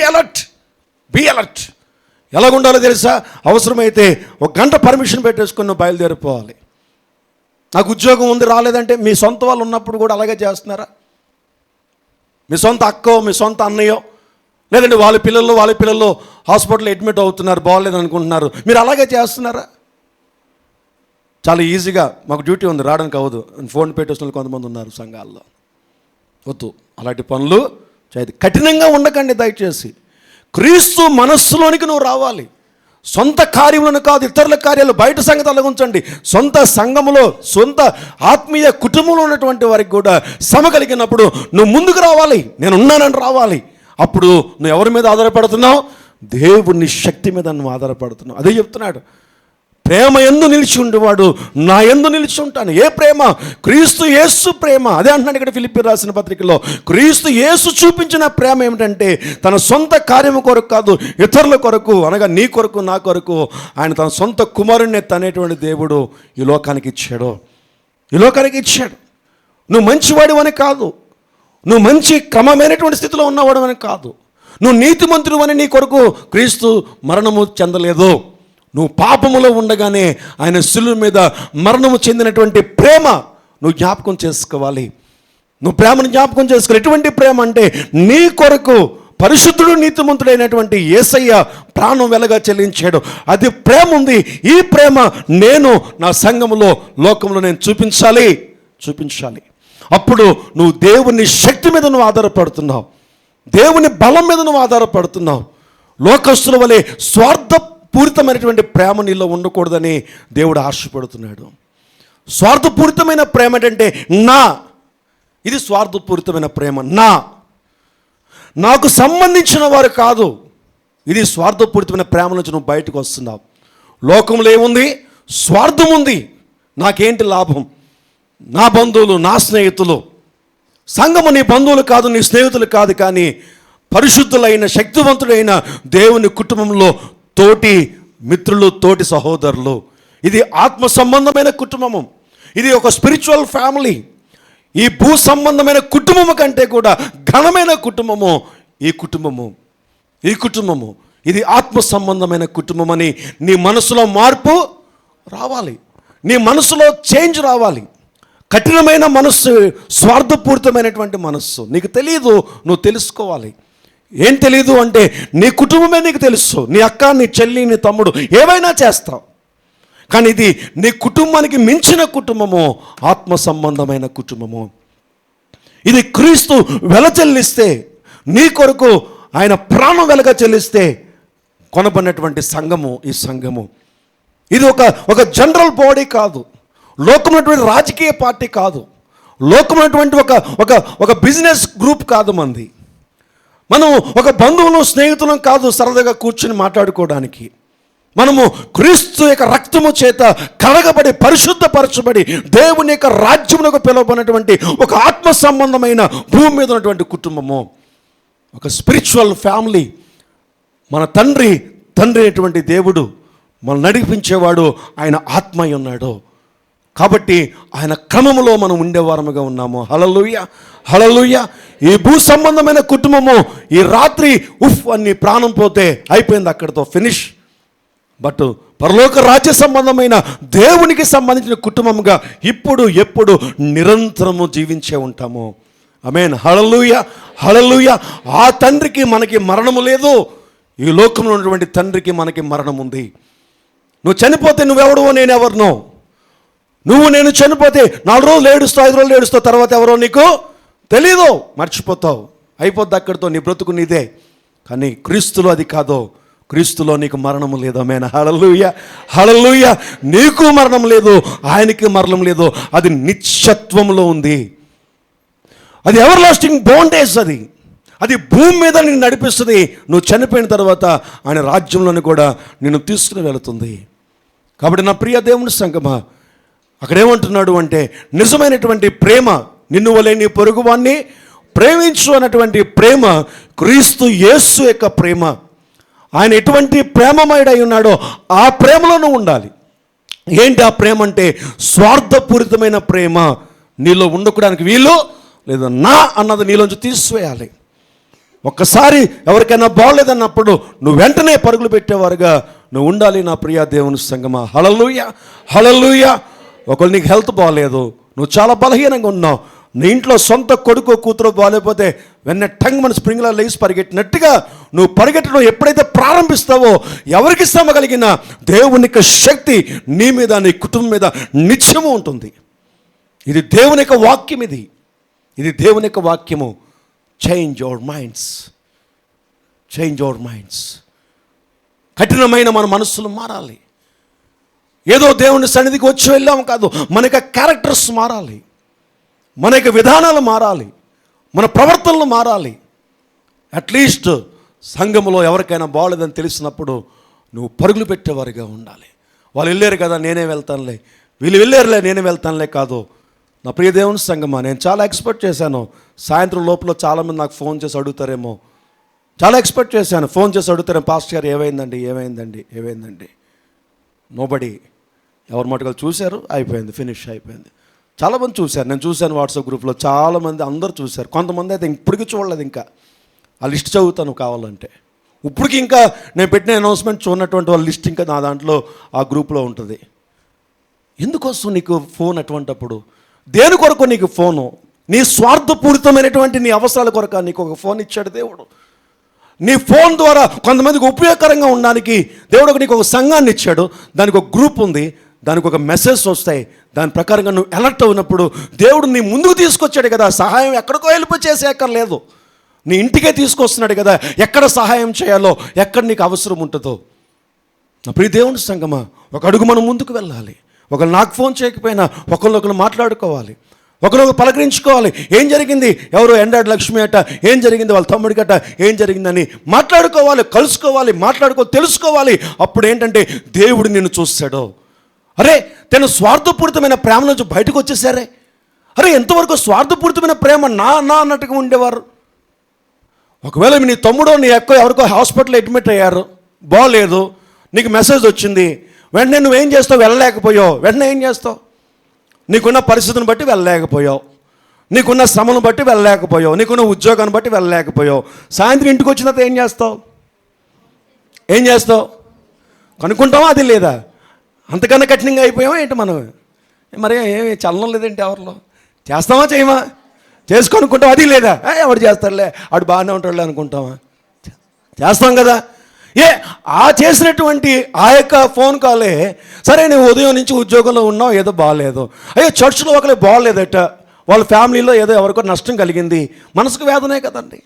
alert. ఎలాగుండాలో తెలుసా, అవసరమైతే 1 గంట పర్మిషన్ పెట్టేసుకుని నువ్వు బయలుదేరిపోవాలి. నాకు ఉద్యోగం ఉంది రాలేదంటే, మీ సొంత వాళ్ళు ఉన్నప్పుడు కూడా అలాగే చేస్తున్నారా? మీ సొంత అక్కో, మీ సొంత అన్నయ్యో, లేదంటే వాళ్ళ పిల్లలు హాస్పిటల్లో అడ్మిట్ అవుతున్నారు, బాగోలేదు అనుకుంటున్నారు, మీరు అలాగే చేస్తున్నారా? చాలా ఈజీగా మాకు డ్యూటీ ఉంది రావడానికి అవ్వదు ఫోన్ పెట్టేసిన కొంతమంది ఉన్నారు సంఘాల్లో. వద్దు, అలాంటి పనులు చేయదు. కఠినంగా ఉండకండి దయచేసి. క్రీస్తు మనస్సులోనికి నువ్వు రావాలి. సొంత కార్యములను కాదు, ఇతరుల కార్యాలు, బయట సంగతి అలాగుంచండి. సొంత సంఘములో, సొంత ఆత్మీయ కుటుంబంలో ఉన్నటువంటి వారికి కూడా శ్రమ కలిగినప్పుడు నువ్వు ముందుకు రావాలి, నేను ఉన్నానని రావాలి. అప్పుడు నువ్వు ఎవరి మీద ఆధారపడుతున్నావు? దేవుని శక్తి మీద నువ్వు ఆధారపడుతున్నావు. అదే చెప్తున్నాడు, ప్రేమ యందు నిలిచి ఉండేవాడు నా యందు నిలిచి ఉంటాను. ఏ ప్రేమ? క్రీస్తు యేసు ప్రేమ. అదే అంటున్నాడు ఇక్కడ ఫిలిప్పీయులకు రాసిన పత్రికలో. క్రీస్తు యేసు చూపించిన ప్రేమ ఏమిటంటే తన సొంత కార్యము కొరకు కాదు, ఇతరుల కొరకు, అనగా నీ కొరకు నా కొరకు ఆయన తన సొంత కుమారుణ్ణి అనేటువంటి దేవుడు ఈ లోకానికి ఇచ్చాడు. ఈ లోకానికి ఇచ్చాడు. నువ్వు మంచివాడు అని కాదు, నువ్వు మంచి క్రమమైనటువంటి స్థితిలో ఉన్నవాడు అని కాదు, నువ్వు నీతిమంతుడు అని నీ కొరకు క్రీస్తు మరణము చెందలేదు. నువ్వు పాపములో ఉండగానే ఆయన శిలువ మీద మరణము చెందినటువంటి ప్రేమ నువ్వు జ్ఞాపకం చేసుకోవాలి. నువ్వు ప్రేమను జ్ఞాపకం చేసుకోవాలి. ఎటువంటి ప్రేమ అంటే నీ కొరకు పరిశుద్ధుడు నీతిమంతుడైనటువంటి యేసయ్య ప్రాణం వెలగా చెల్లించాడు. అది ప్రేమ ఉంది. ఈ ప్రేమ నేను నా సంఘములో, లోకంలో నేను చూపించాలి. అప్పుడు నువ్వు దేవుని శక్తి మీద నువ్వు ఆధారపడుతున్నావు, దేవుని బలం మీద నువ్వు ఆధారపడుతున్నావు. లోకస్తుల వలె స్వార్థపూరితమైనటువంటి ప్రేమ నీలో ఉండకూడదని దేవుడు ఆశపడుతున్నాడు. స్వార్థపూరితమైన ప్రేమ ఏంటంటే ఇది స్వార్థపూరితమైన ప్రేమ. నాకు సంబంధించిన వారు కాదు. ఇది స్వార్థపూరితమైన ప్రేమ నుంచి నువ్వు బయటకు వస్తున్నావు. లోకంలో ఏముంది? స్వార్థం ఉంది. నాకేంటి లాభం? నా బంధువులు, నా స్నేహితులు, సంఘము నీ బంధువులు కాదు, నీ స్నేహితులు కాదు, కానీ పరిశుద్ధులైన శక్తివంతుడైన దేవుని కుటుంబంలో తోటి మిత్రులు, తోటి సహోదరులు. ఇది ఆత్మ సంబంధమైన కుటుంబము. ఇది ఒక స్పిరిచువల్ ఫ్యామిలీ. ఈ భూ సంబంధమైన కుటుంబము కంటే కూడా ఘనమైన కుటుంబము ఈ కుటుంబము. ఇది ఆత్మ సంబంధమైన కుటుంబం అని నీ మనసులో మార్పు రావాలి. నీ మనసులో చేంజ్ రావాలి. కఠినమైన మనస్సు, స్వార్థపూరితమైనటువంటి మనస్సు నీకు తెలియదు, నువ్వు తెలుసుకోవాలి. ఏం తెలియదు అంటే నీ కుటుంబమే నీకు తెలుసు. నీ అక్క, నీ చెల్లి, నీ తమ్ముడు ఏవైనా చేస్తావు, కానీ ఇది నీ కుటుంబానికి మించిన కుటుంబము, ఆత్మ సంబంధమైన కుటుంబము. ఇది క్రీస్తు వెల చెల్లిస్తే, నీ కొరకు ఆయన ప్రాణం వెలగా చెల్లిస్తే కొనబడినటువంటి సంఘము ఈ సంఘము. ఇది ఒక జనరల్ బాడీ కాదు, లోకమైనటువంటి రాజకీయ పార్టీ కాదు, లోకమైనటువంటి ఒక బిజినెస్ గ్రూప్ కాదు. మనం ఒక బంధువులు, స్నేహితులం కాదు సరదాగా కూర్చుని మాట్లాడుకోవడానికి. మనము క్రీస్తు యొక్క రక్తము చేత కడగబడి, పరిశుద్ధపరచబడి, దేవుని యొక్క రాజ్యమునకు పిలువబడినటువంటి ఒక ఆత్మ సంబంధమైన భూమి మీద ఉన్నటువంటి కుటుంబము, ఒక స్పిరిచువల్ ఫ్యామిలీ. మన తండ్రి అయినటువంటి దేవుడు మనం నడిపించేవాడు, ఆయన ఆత్మ అయి ఉన్నాడు. కాబట్టి ఆయన క్రమములో మనం ఉండేవారముగా ఉన్నాము. హల్లెలూయా. ఈ భూ సంబంధమైన కుటుంబము ఈ రాత్రి అన్ని ప్రాణం పోతే అయిపోయింది, అక్కడితో ఫినిష్. బట్ పరలోక రాజ్య సంబంధమైన దేవునికి సంబంధించిన కుటుంబంగా ఇప్పుడు ఎప్పుడు నిరంతరము జీవించే ఉంటాము. ఆమేన్. హల్లెలూయా. ఆ తండ్రికి మనకి మరణము లేదు. ఈ లోకంలో ఉన్నటువంటి తండ్రికి మనకి మరణం ఉంది. నువ్వు చనిపోతే నువ్వెవడో, నేను ఎవరినో. నేను చనిపోతే 4 రోజులు ఏడుస్తావు, 5 రోజులు ఏడుస్తావు, తర్వాత ఎవరో నీకు తెలీదు, మర్చిపోతావు, అయిపోద్ది అక్కడితో, నీ బ్రతుకు నీదే. కానీ క్రీస్తులో అది కాదు. క్రీస్తులో నీకు మరణము లేదు. ఆమేన్. హల్లెలూయా. నీకు మరణం లేదు, ఆయనకి మరణం లేదు. అది నిత్యత్వంలో ఉంది. అది ఎవర్ లాస్టింగ్ బాండేజ్. అది భూమి మీద నిన్ను నడిపిస్తుంది. నువ్వు చనిపోయిన తర్వాత ఆయన రాజ్యంలోని కూడా నిన్ను తీసుకుని వెళుతుంది. కాబట్టి నా ప్రియ దేవుని సంగమా, అక్కడేమంటున్నాడు అంటే నిజమైనటువంటి ప్రేమ, నిన్ను వలె నీ పొరుగువాన్ని ప్రేమించు అన్నటువంటి ప్రేమ క్రీస్తు యేసు యొక్క ప్రేమ. ఆయన ఎటువంటి ప్రేమమయుడై ఉన్నాడో ఆ ప్రేమలో నువ్వు ఉండాలి. ఏంటి ఆ ప్రేమ అంటే? స్వార్థపూరితమైన ప్రేమ నీలో ఉండకూడానికి వీలు లేదు. అన్నది నీలోంచి తీసివేయాలి. ఒక్కసారి ఎవరికైనా బాగోలేదన్నప్పుడు నువ్వు వెంటనే పరుగులు పెట్టేవారుగా నువ్వు ఉండాలి. నా ప్రియ దేవుని సంగమా, హల్లెలూయా. ఒకవేళ నీకు హెల్త్ బాగలేదు, నువ్వు చాలా బలహీనంగా ఉన్నావు, నీ ఇంట్లో సొంత కొడుకు కూతురు బాగాలేకపోతే మన స్ప్రింగ్లో లేచి పరిగెట్టినట్టుగా నువ్వు పరిగెట్టడం ఎప్పుడైతే ప్రారంభిస్తావో, ఎవరికి శ్రమ కలిగిన దేవుని యొక్క శక్తి నీ మీద, నీ కుటుంబం మీద నిత్యము ఉంటుంది. ఇది దేవుని యొక్క వాక్యం. ఇది దేవుని యొక్క వాక్యము. Change your minds. కఠినమైన మన మనస్సులు మారాలి. ఏదో దేవుని సన్నిధికి వచ్చి వెళ్ళాము కాదు, మన యొక్క క్యారెక్టర్స్ మారాలి, మన యొక్క విధానాలు మారాలి, మన ప్రవర్తనలు మారాలి. అట్లీస్ట్ సంఘంలో ఎవరికైనా బాగోలేదని తెలిసినప్పుడు నువ్వు పరుగులు పెట్టేవారిగా ఉండాలి. వాళ్ళు వెళ్ళారు కదా నేనే వెళ్తానులే, వీళ్ళు వెళ్ళారులే నేనే వెళ్తానులే కాదు. నా ప్రియ దేవుని సంఘమా, నేను చాలా ఎక్స్పెక్ట్ చేశాను. సాయంత్రం లోపల చాలామంది నాకు ఫోన్ చేసి అడుగుతారేమో, చాలా ఎక్స్పెక్ట్ చేశాను. ఫోన్ చేసి అడుగుతారేమో, పాస్టర్ గారు ఏమైందండి. నోబడి. ఎవరి మటుకలు చూశారు, అయిపోయింది, ఫినిష్ అయిపోయింది. చాలామంది చూశారు, నేను చూశాను వాట్సాప్ గ్రూప్లో చాలామంది, అందరూ చూశారు. కొంతమంది అయితే ఇప్పటికీ చూడలేదు. ఇంకా ఆ లిస్ట్ చదువుతాను కావాలంటే. ఇప్పటికి ఇంకా నేను పెట్టిన అనౌన్స్మెంట్ చూడనటువంటి వాళ్ళ లిస్ట్ ఇంకా నా దాంట్లో ఆ గ్రూప్లో ఉంటుంది. ఎందుకోసం నీకు ఫోన్ అటువంటప్పుడు? దేని కొరకు నీకు ఫోను? నీ స్వార్థపూరితమైనటువంటి నీ అవసరాల కొరకు నీకు ఒక ఫోన్ ఇచ్చాడు దేవుడు. నీ ఫోన్ ద్వారా కొంతమందికి ఉపయోగకరంగా ఉండడానికి దేవుడు నీకు ఒక సంఘాన్ని ఇచ్చాడు. దానికి ఒక గ్రూప్ ఉంది, దానికి ఒక మెసేజ్ వస్తాయి. దాని ప్రకారంగా నువ్వు అలర్ట్ అయినప్పుడు దేవుడు నీ ముందుకు తీసుకొచ్చాడు కదా. సహాయం ఎక్కడికో వెళ్ళిపోయి చేసే అక్కర్లేదు, నీ ఇంటికే తీసుకొస్తున్నాడు కదా. ఎక్కడ సహాయం చేయాలో, ఎక్కడ నీకు అవసరం ఉంటుందో. నా ప్రియ దేవుని సంగమా, ఒక అడుగు మనం ముందుకు వెళ్ళాలి. ఒకరు నాకు ఫోన్ చేయకపోయినా ఒకరినొకరు మాట్లాడుకోవాలి, ఒకరినొకరు పలకరించుకోవాలి. ఏం జరిగింది, ఎవరు ఎండాడు లక్ష్మి అట, ఏం జరిగింది వాళ్ళ తమ్ముడికట, ఏం జరిగిందని మాట్లాడుకోవాలి, కలుసుకోవాలి, తెలుసుకోవాలి. అప్పుడు ఏంటంటే దేవుడు నిన్ను చూస్తాడు. అరే తను స్వార్థపూరితమైన ప్రేమ నుంచి బయటకు వచ్చేసారే. అరే ఎంతవరకు స్వార్థపూరితమైన ప్రేమ నా అన్నట్టుగా ఉండేవారు. ఒకవేళ నీ తమ్ముడో నీ అక్క ఎవరికో హాస్పిటల్లో అడ్మిట్ అయ్యారు, బాగలేదు, నీకు మెసేజ్ వచ్చింది, వెంటనే నువ్వేం చేస్తావు? వెళ్ళలేకపోయావు. వెంటనే ఏం చేస్తావు? నీకున్న పరిస్థితిని బట్టి వెళ్ళలేకపోయావు, నీకున్న శ్రమను బట్టి వెళ్ళలేకపోయావు, నీకున్న ఉద్యోగాన్ని బట్టి వెళ్ళలేకపోయావు. సాయంత్రం ఇంటికి వచ్చిన తర్వాత ఏం చేస్తావు? కనుక్కుంటావా? అది లేదా? అంతకన్నా కఠినంగా అయిపోయావా ఏంటి మనం? మరి ఏమి చలనం లేదేంటి ఎవరిలో? చేస్తామా చేయమా? చేసుకొనుకుంటాం. అది లేదా? ఎవడు చేస్తాడులే, ఆడు బాగానే ఉంటాడులే అనుకుంటామా? చేస్తాం కదా. ఆ చేసినటువంటి ఆ యొక్క ఫోన్ కాలే, సరే నువ్వు ఉదయం నుంచి ఉద్యోగంలో ఉన్నావు, ఏదో బాగాలేదు, అయ్యో చర్చిలో ఒకరే బాగాలేదట, వాళ్ళ ఫ్యామిలీలో ఏదో ఎవరికో నష్టం కలిగింది, మనసుకు వేదనే కదండి.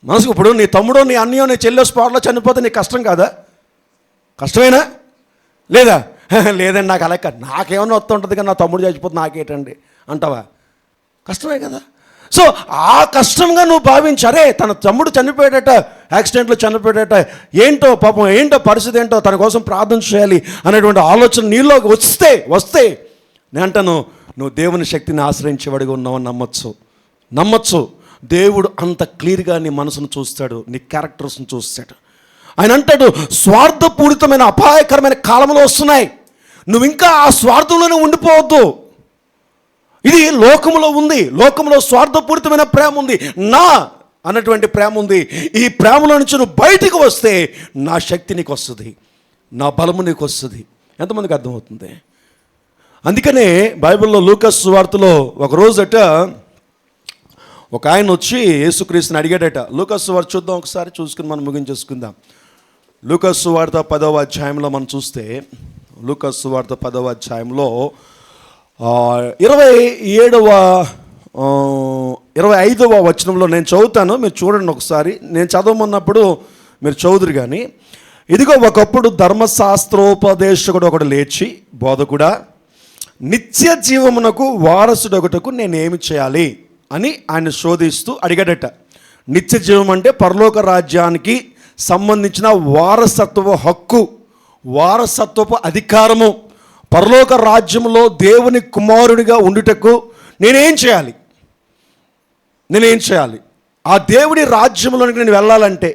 మనసుకు ఇప్పుడు నీ తమ్ముడో నీ అన్నయ్యో నీ చెల్లె స్పాట్లో చనిపోతే నీకు కష్టం కాదా? కష్టమేనా లేదా? లేదండి నాకు అలా నాకేమన్నా వస్తుంటుంది కానీ నా తమ్ముడు చచ్చిపోతే నాకేటండి అంటావా? కష్టమే కదా. సో ఆ కష్టంగా నువ్వు భావించరే, తన తమ్ముడు చనిపోయాడట, యాక్సిడెంట్లో చనిపోయాడట, ఏంటో పాపం, ఏంటో పరిస్థితి ఏంటో, తన కోసం ప్రార్థన చేయాలి అనేటువంటి ఆలోచన నీలోకి వస్తే నేను అంటాను, నువ్వు దేవుని శక్తిని ఆశ్రయించేవాడిగా ఉన్నావని నమ్మచ్చు. దేవుడు అంత క్లియర్గా నీ మనసును చూస్తాడు, నీ క్యారెక్టర్స్ని చూస్తాడు. ఆయన అంటాడు, స్వార్థపూరితమైన అపాయకరమైన కాలంలో వస్తున్నాయి, నువ్వు ఇంకా ఆ స్వార్థంలోనే ఉండిపోవద్దు. ఇది లోకంలో ఉంది, లోకంలో స్వార్థపూరితమైన ప్రేమ ఉంది, నా అన్నటువంటి ప్రేమ ఉంది. ఈ ప్రేమలో నుంచి నువ్వు బయటికి వస్తే నా శక్తి నీకు వస్తుంది, నా బలము నీకు వస్తుంది. ఎంతమందికి అర్థమవుతుంది? అందుకనే బైబిల్లో లూకాసు సువార్తలో ఒక రోజట ఒక ఆయన వచ్చి యేసుక్రీస్తుని అడిగాడట. లూకాసు సువార్త చూద్దాం ఒకసారి, చూసుకుని మనం ముగించేసుకుందాం. లూకాసు సువార్త 10వ అధ్యాయంలో మనం చూస్తే, లూకాసు సువార్త 10వ అధ్యాయంలో 25వ వచనంలో నేను చదువుతాను, మీరు చూడండి ఒకసారి. నేను చదవమన్నప్పుడు మీరు చదువుదురు కానీ. ఇదిగో ఒకప్పుడు ధర్మశాస్త్రోపదేశకుడు ఒకడు లేచి, బోధకుడా, నిత్య జీవమునకు వారసుడొకటకు నేనేమి చేయాలి అని ఆయన శోధిస్తూ అడిగాడట. నిత్య జీవం అంటే పరలోక రాజ్యానికి సంబంధించిన వారసత్వ హక్కు, వారసత్వపు అధికారము. పరలోక రాజ్యంలో దేవుని కుమారుడిగా ఉండుటకు నేనేం చేయాలి? ఆ దేవుని రాజ్యంలోనికి నేను వెళ్ళాలంటే,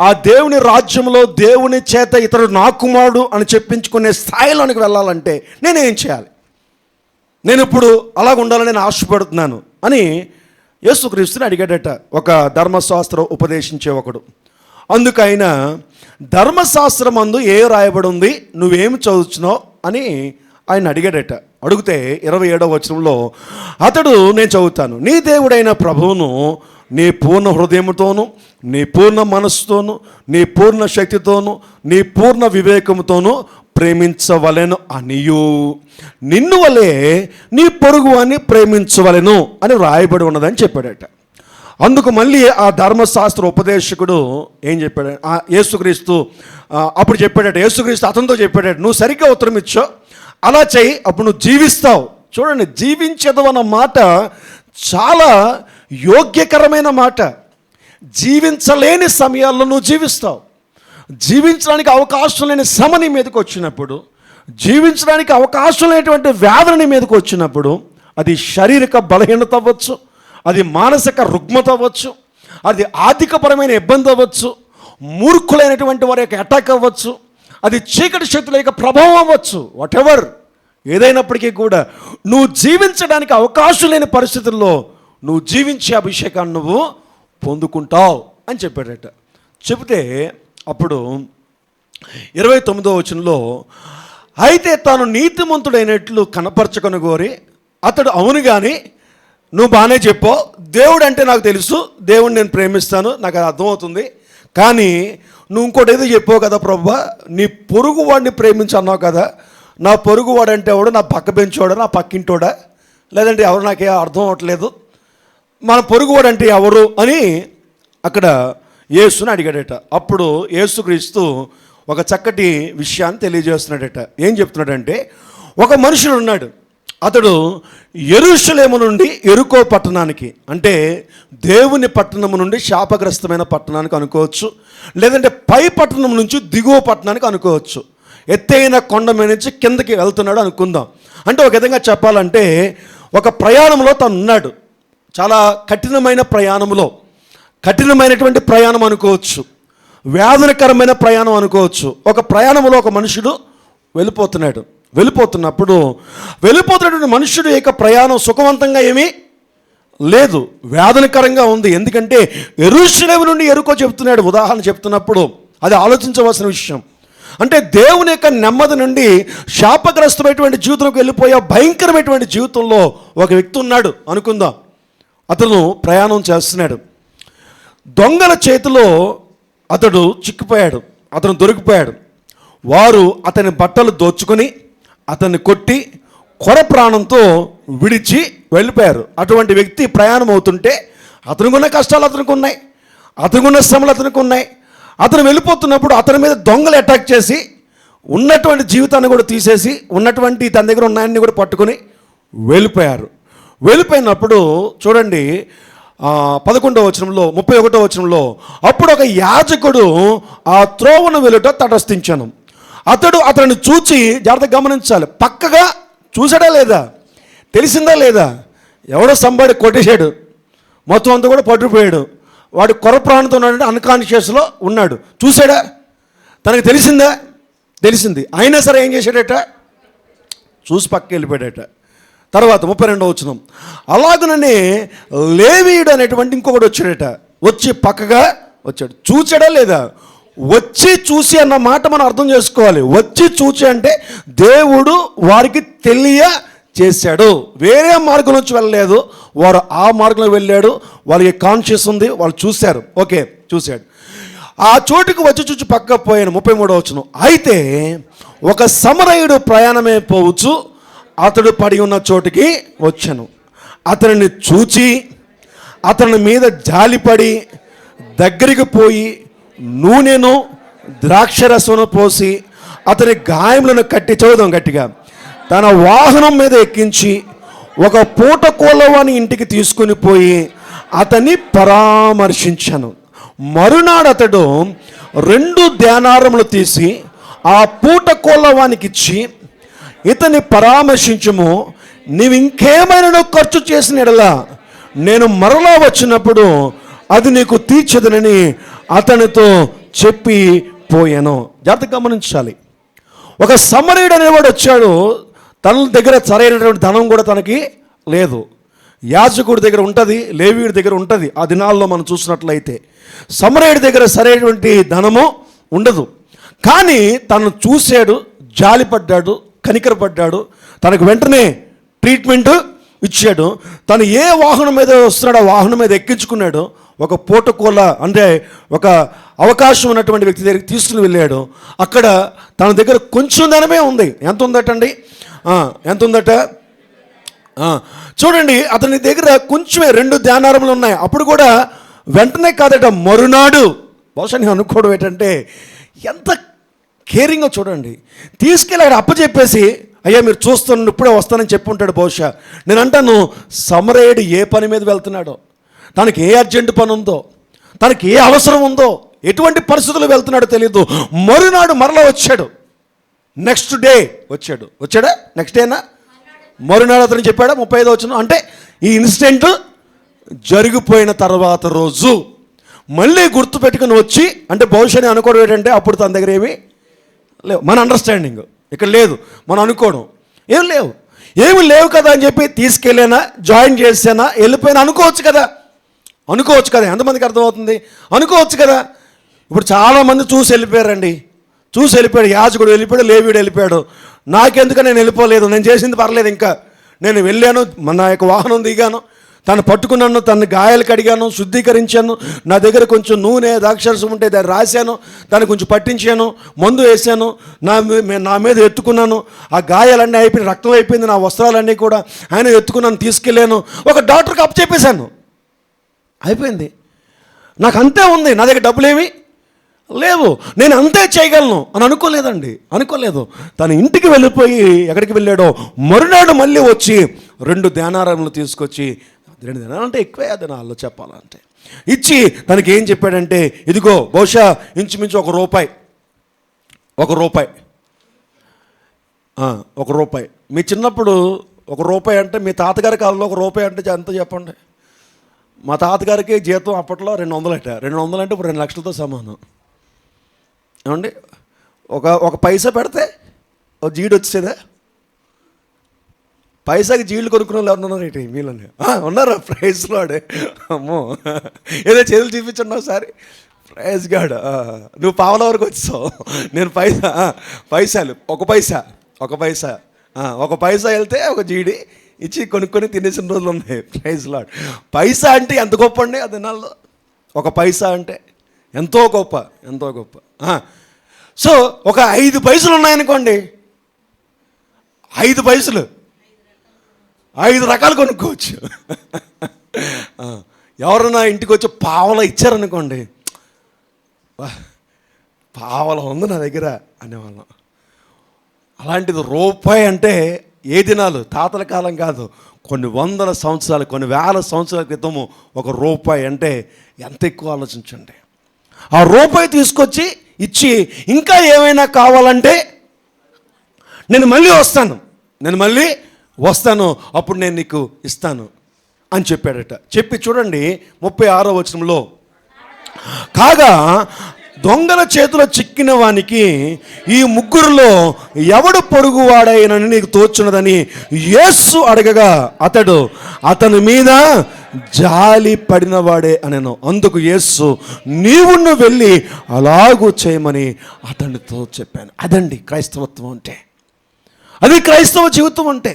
ఆ దేవుని రాజ్యంలో దేవుని చేత ఇతరుడు నా కుమారుడు అని చెప్పించుకునే స్థాయిలోనికి వెళ్ళాలంటే నేనేం చేయాలి? నేను ఇప్పుడు అలాగ ఉండాలని నేను ఆశపడుతున్నాను అని యేసుక్రీస్తుని అడిగాడట ఒక ధర్మశాస్త్రం ఉపదేశించే ఒకడు. అందుకైన ధర్మశాస్త్రమందు ఏ రాయబడి ఉంది, నువ్వేమి చదువుతున్నావు అని ఆయన అడిగాడట. అడిగితే 27వ వచనంలో అతడు, నేను చదువుతాను, నీ దేవుడైన ప్రభువును నీ పూర్ణ హృదయముతోను, నీ పూర్ణ మనస్సుతోను, నీ పూర్ణ శక్తితోను, నీ పూర్ణ వివేకముతోను ప్రేమించవలెను అనియు, నిన్ను వలె నీ పొరుగు అని ప్రేమించవలెను అని రాయబడి ఉన్నదని చెప్పాడట. అందుకు మళ్ళీ ఆ ధర్మశాస్త్ర ఉపదేశకుడు ఏం చెప్పాడు? యేసుక్రీస్తు అప్పుడు చెప్పాడట, యేసుక్రీస్తు అతనితో చెప్పాడట, నువ్వు సరిగ్గా ఉత్తరం ఇచ్చో, అలా చెయ్యి, అప్పుడు నువ్వు జీవిస్తావు. చూడండి, జీవించదు అన్న మాట చాలా యోగ్యకరమైన మాట. జీవించలేని సమయాల్లో నువ్వు జీవిస్తావు. జీవించడానికి అవకాశం లేని శ్రమ నీ మీదకి వచ్చినప్పుడు, జీవించడానికి అవకాశం లేనటువంటి వ్యాధులు నీ మీదకి వచ్చినప్పుడు, అది శారీరక బలహీనత అవ్వచ్చు, అది మానసిక రుగ్మత అవ్వచ్చు, అది ఆర్థికపరమైన ఇబ్బంది అవ్వచ్చు, మూర్ఖులైనటువంటి వారి యొక్క అటాక్ అవ్వచ్చు, అది చీకటి శక్తుల యొక్క ప్రభావం అవ్వచ్చు. వాటెవర్ ఏదైనప్పటికీ కూడా నువ్వు జీవించడానికి అవకాశం లేని పరిస్థితుల్లో నువ్వు జీవించే అభిషేకాన్ని నువ్వు పొందుకుంటావు అని చెప్పాడట. చెబితే అప్పుడు 29వ వచనంలో, అయితే తాను నీతిమంతుడైనట్లు కనపరచుకొని కోరి అతడు అవును కానీ నువ్వు బాగానే చెప్పావు, దేవుడు అంటే నాకు తెలుసు, దేవుడిని నేను ప్రేమిస్తాను, నాకు అది అర్థమవుతుంది, కానీ నువ్వు ఇంకోటి ఏదో చెప్పావు కదా ప్రభువా, నీ పొరుగు వాడిని ప్రేమించి అన్నావు కదా, నా పొరుగు వాడు అంటే ఎవడు, నా పక్క బెంచోడా, నా పక్కింటోడా, లేదంటే ఎవరు నాకే అర్థం అవ్వట్లేదు, మన పొరుగువాడు అంటే ఎవరు అని అక్కడ యేసుని అడిగాడట. అప్పుడు యేసుక్రీస్తు ఒక చక్కటి విషయాన్ని తెలియజేస్తున్నాడట. ఏం చెప్తున్నాడంటే, ఒక మనుషుడు ఉన్నాడు, అతడు యెరూషలేము నుండి యెరికో పట్టణానికి, అంటే దేవుని పట్టణము నుండి శాపగ్రస్తమైన పట్టణానికి అనుకోవచ్చు, లేదంటే పై పట్టణం నుంచి దిగువ పట్టణానికి అనుకోవచ్చు, ఎత్తైన కొండ మీద నుంచి కిందకి వెళ్తున్నాడు అనుకుందాం. అంటే ఒక విధంగా చెప్పాలంటే ఒక ప్రయాణంలో తను ఉన్నాడు, చాలా కఠినమైన ప్రయాణంలో, కఠినమైనటువంటి ప్రయాణం అనుకోవచ్చు, వేదనకరమైన ప్రయాణం అనుకోవచ్చు. ఒక ప్రయాణంలో ఒక మనుషుడు వెళ్ళిపోతున్నటువంటి మనుషుడు యొక్క ప్రయాణం సుఖవంతంగా ఏమీ లేదు, వేదనకరంగా ఉంది. ఎందుకంటే యెరూషలేము నుండి యెరికో చెప్తున్నాడు, ఉదాహరణ చెప్తున్నప్పుడు అది ఆలోచించవలసిన విషయం. అంటే దేవుని యొక్క నెమ్మది నుండి శాపగ్రస్తమైనటువంటి జీవితంలోకి వెళ్ళిపోయే భయంకరమైనటువంటి జీవితంలో ఒక వ్యక్తి ఉన్నాడు అనుకుందాం. అతను ప్రయాణం చేస్తున్నాడు, దొంగల చేతిలో అతడు చిక్కిపోయాడు, అతను దొరికిపోయాడు. వారు అతని బట్టలు దోచుకొని అతన్ని కొట్టి కొర ప్రాణంతో విడిచి వెళ్ళిపోయారు. అటువంటి వ్యక్తి ప్రయాణం అవుతుంటే అతనికి ఉన్న కష్టాలు అతనికి ఉన్నాయి, అతనికి ఉన్న శ్రమలు అతనికి ఉన్నాయి. అతను వెళ్ళిపోతున్నప్పుడు అతని మీద దొంగలు అటాక్ చేసి ఉన్నటువంటి జీవితాన్ని కూడా తీసేసి ఉన్నటువంటి తన దగ్గర ఉన్నాయన్ని కూడా పట్టుకొని వెళ్ళిపోయారు. వెళ్ళిపోయినప్పుడు చూడండి 11వ వచనంలో 31వ వచనంలో, అప్పుడు ఒక యాజకుడు ఆ త్రోవను వెలుట తటస్థించాను. అతను చూచి, జాగ్రత్తగా గమనించాలి, పక్కగా చూసాడా లేదా, తెలిసిందా లేదా, ఎవడో సంబడి కొట్టేశాడు, మొత్తం అంతా కూడా పట్టుకుపోయాడు, వాడు కొర ప్రాణంతో ఉన్నాడంటే అన్కాన్షియస్లో ఉన్నాడు, చూసాడా, తనకు తెలిసింది, అయినా సరే ఏం చేశాడట, చూసి పక్కకి వెళ్ళిపోయాడట. తర్వాత 32వ వచనం, అలాగనే లేవీయుడు అనేటువంటి ఇంకొకటి వచ్చాడట, వచ్చి పక్కగా వచ్చాడు. చూచాడా లేదా, వచ్చి చూసి అన్న మాట మనం అర్థం చేసుకోవాలి. వచ్చి చూచి అంటే దేవుడు వారికి తెలియచేశాడు, వేరే మార్గం నుంచి వెళ్ళలేదు, వారు ఆ మార్గంలో వెళ్ళాడు, వాళ్ళకి కాన్షియస్ ఉంది, వాళ్ళు చూశారు, ఓకే చూశాడు. ఆ చోటుకు వచ్చి చూచి పక్క పోయాను. 33వ వచనం, అయితే ఒక సమరయుడు ప్రయాణమే పోవచ్చు అతడు పడి ఉన్న చోటికి వచ్చాను, అతనిని చూచి అతని మీద జాలిపడి దగ్గరికి పోయి నూనెను ద్రాక్షరసమును పోసి అతని గాయములను కట్టి, చదువుదాం గట్టిగా, తన వాహనం మీద ఎక్కించి ఒక పూట కోలవాని ఇంటికి తీసుకుని పోయి అతన్ని పరామర్శించాను. మరునాడు అతడు 2 దేనారములు తీసి ఆ పూట కోలవానికి ఇచ్చి, ఇతన్ని పరామర్శించుము, నీవు ఇంకేమైనా ఖర్చు చేసిన ఎడలా నేను మరలా వచ్చినప్పుడు అది నీకు తీర్చదనని అతనితో చెప్పిపోయాను. జాగ్రత్తగా గమనించాలి, ఒక సమరయుడు అనేవాడు వచ్చాడు, తన దగ్గర సరైనటువంటి ధనం కూడా తనకి లేదు. యాజకుడి దగ్గర ఉంటుంది, లేవీయుడి దగ్గర ఉంటుంది. ఆ దినాల్లో మనం చూసినట్లయితే సమరయుడి దగ్గర సరైనటువంటి ధనము ఉండదు. కానీ తను చూశాడు, జాలిపడ్డాడు, కనికరపడ్డాడు, తనకు వెంటనే ట్రీట్మెంట్ ఇచ్చాడు. తను ఏ వాహనం మీద వస్తున్నాడో ఆ వాహనం మీద ఎక్కించుకున్నాడు. ఒక పూటకోల అంటే ఒక అవకాశం ఉన్నటువంటి వ్యక్తి దగ్గరికి తీసుకుని వెళ్ళాడు. అక్కడ తన దగ్గర కొంచెం ధనమే ఉంది. ఎంత ఉందటండి, ఎంత ఉందట చూడండి, అతని దగ్గర కొంచెమే 2 దేనారములు ఉన్నాయి. అప్పుడు కూడా వెంటనే కాదట, మరునాడు. బహుశా నేను అనుకోవడం ఏంటంటే ఎంత కేరింగ్గా చూడండి, తీసుకెళ్ళి అక్కడ అప్పచెప్పేసి, అయ్యా మీరు చూస్తున్నాను ఇప్పుడే వస్తానని చెప్పి ఉంటాడు బహుశా. నేను అంటాను, సమరయుడు ఏ పని మీద వెళ్తున్నాడో, తనకి ఏ అర్జెంటు పని ఉందో, తనకి ఏ అవసరం ఉందో, ఎటువంటి పరిస్థితులు వెళ్తున్నాడో తెలియదు. మరునాడు మరలా వచ్చాడు. నెక్స్ట్ డే వచ్చాడా? నెక్స్ట్ డేనా? మరునాడు అతను చెప్పాడా? 35వ వచనం. అంటే ఈ ఇన్సిడెంట్ జరిగిపోయిన తర్వాత రోజు మళ్ళీ గుర్తు పెట్టుకుని వచ్చి, అంటే బహుశా అనుకోవడం ఏంటంటే అప్పుడు తన దగ్గర ఏమీ లేవు. మన అండర్స్టాండింగ్ ఇక్కడ లేదు, మనం అనుకోవడం ఏమి లేవు కదా అని చెప్పి తీసుకెళ్ళానా, జాయిన్ చేసానా, వెళ్ళిపోయినా అనుకోవచ్చు కదా. ఎంతమందికి అర్థమవుతుంది? అనుకోవచ్చు కదా. ఇప్పుడు చాలామంది చూసి వెళ్ళిపోయారండి. యాజకుడు వెళ్ళిపోయాడు, లేవీడు వెళ్ళిపోయాడు. నాకెందుకు, నేను వెళ్ళిపోలేదు, నేను చేసింది పర్లేదు, ఇంకా నేను వెళ్ళాను, నా యొక్క వాహనం దిగాను, తను పట్టుకున్నాను, తన గాయాలు కడిగాను, శుద్ధీకరించాను, నా దగ్గర కొంచెం నూనె ద్రాక్షరసం ఉంటే దాన్ని రాశాను, దాన్ని కొంచెం పట్టించాను, మందు వేసాను, నా మీద ఎత్తుకున్నాను, ఆ గాయాలన్నీ అయిపోయి రక్తం అయిపోయింది, నా వస్త్రాలన్నీ కూడా ఆయన ఎత్తుకున్నాను, తీసుకెళ్ళాను, ఒక డాక్టర్కి అప్పచెప్పేశాను, అయిపోయింది. నాకు అంతే ఉంది, నా దగ్గర డబ్బులేమి లేవు, నేను అంతే చేయగలను అని అనుకోలేదు. తన ఇంటికి వెళ్ళిపోయి ఎక్కడికి వెళ్ళాడో మరునాడు మళ్ళీ వచ్చి 2 దేనారములు తీసుకొచ్చి, 2 దేనాలు అంటే ఎక్కువే దినాల్లో చెప్పాలంటే, ఇచ్చి తనకి ఏం చెప్పాడంటే, ఇదిగో బహుశా ఇంచుమించు ఒక రూపాయి. మీ చిన్నప్పుడు ₹1 అంటే, మీ తాతగారి కాలంలో ₹1 అంటే ఎంత చెప్పండి? మా తాతగారికి జీతం అప్పట్లో 200 అంటే ఇప్పుడు 2 లక్షలతో సమానం. ఏమండి? ఒక పైసా పెడితే ఒక జీడి వచ్చేదా? పైసాకి జీళ్ళు కొనుక్కున్న వాళ్ళు ఎవరున్నారు ఏంటి మీలోనే? ఉన్నారా? Praise Lord. అమ్మో, ఏదో చేతులు చూపించండి ఒకసారి. Praise God. నువ్వు పావల వరకు వచ్చావు, నేను పైసాలు ఒక పైసా వెళ్తే ఒక జీడి ఇచ్చి కొనుక్కొని తినేసిన రోజులు ఉన్నాయి. Praise lord. పైసా అంటే ఎంత గొప్ప అండి ఆ దినాల్లో. ఒక పైసా అంటే ఎంతో గొప్ప. సో ఒక 5 పైసలు ఉన్నాయనుకోండి, 5 పైసలు 5 రకాలు కొనుక్కోవచ్చు. ఎవరన్నా ఇంటికి వచ్చి పావలా ఇచ్చారనుకోండి, పావలా ఉంది నా దగ్గర అనేవాళ్ళం. అలాంటిది ₹1 అంటే ఏ దినాలు, తాతల కాలం కాదు, కొన్ని 100 సంవత్సరాలు, కొన్ని 1000 సంవత్సరాల క్రితము ₹1 అంటే ఎంత ఎక్కువ ఆలోచించండి. ఆ ₹1 తీసుకొచ్చి ఇచ్చి, ఇంకా ఏమైనా కావాలంటే నేను మళ్ళీ వస్తాను, అప్పుడు నేను నీకు ఇస్తాను అని చెప్పాడట. చెప్పి చూడండి 36వ వచనంలో, కాగా దొంగల చేతిలో చిక్కిన వానికి ఈ ముగ్గురులో ఎవడు పొరుగువాడైనని నీకు తోచున్నదని యేసు అడగగా అతని మీద జాలి పడినవాడే అనెను. అందుకు యేసు, నీవును వెళ్ళి అలాగూ చేయమని అతనితో చెప్పాను. అదండి క్రైస్తవత్వం అంటే, అది క్రైస్తవ జీవితం అంటే.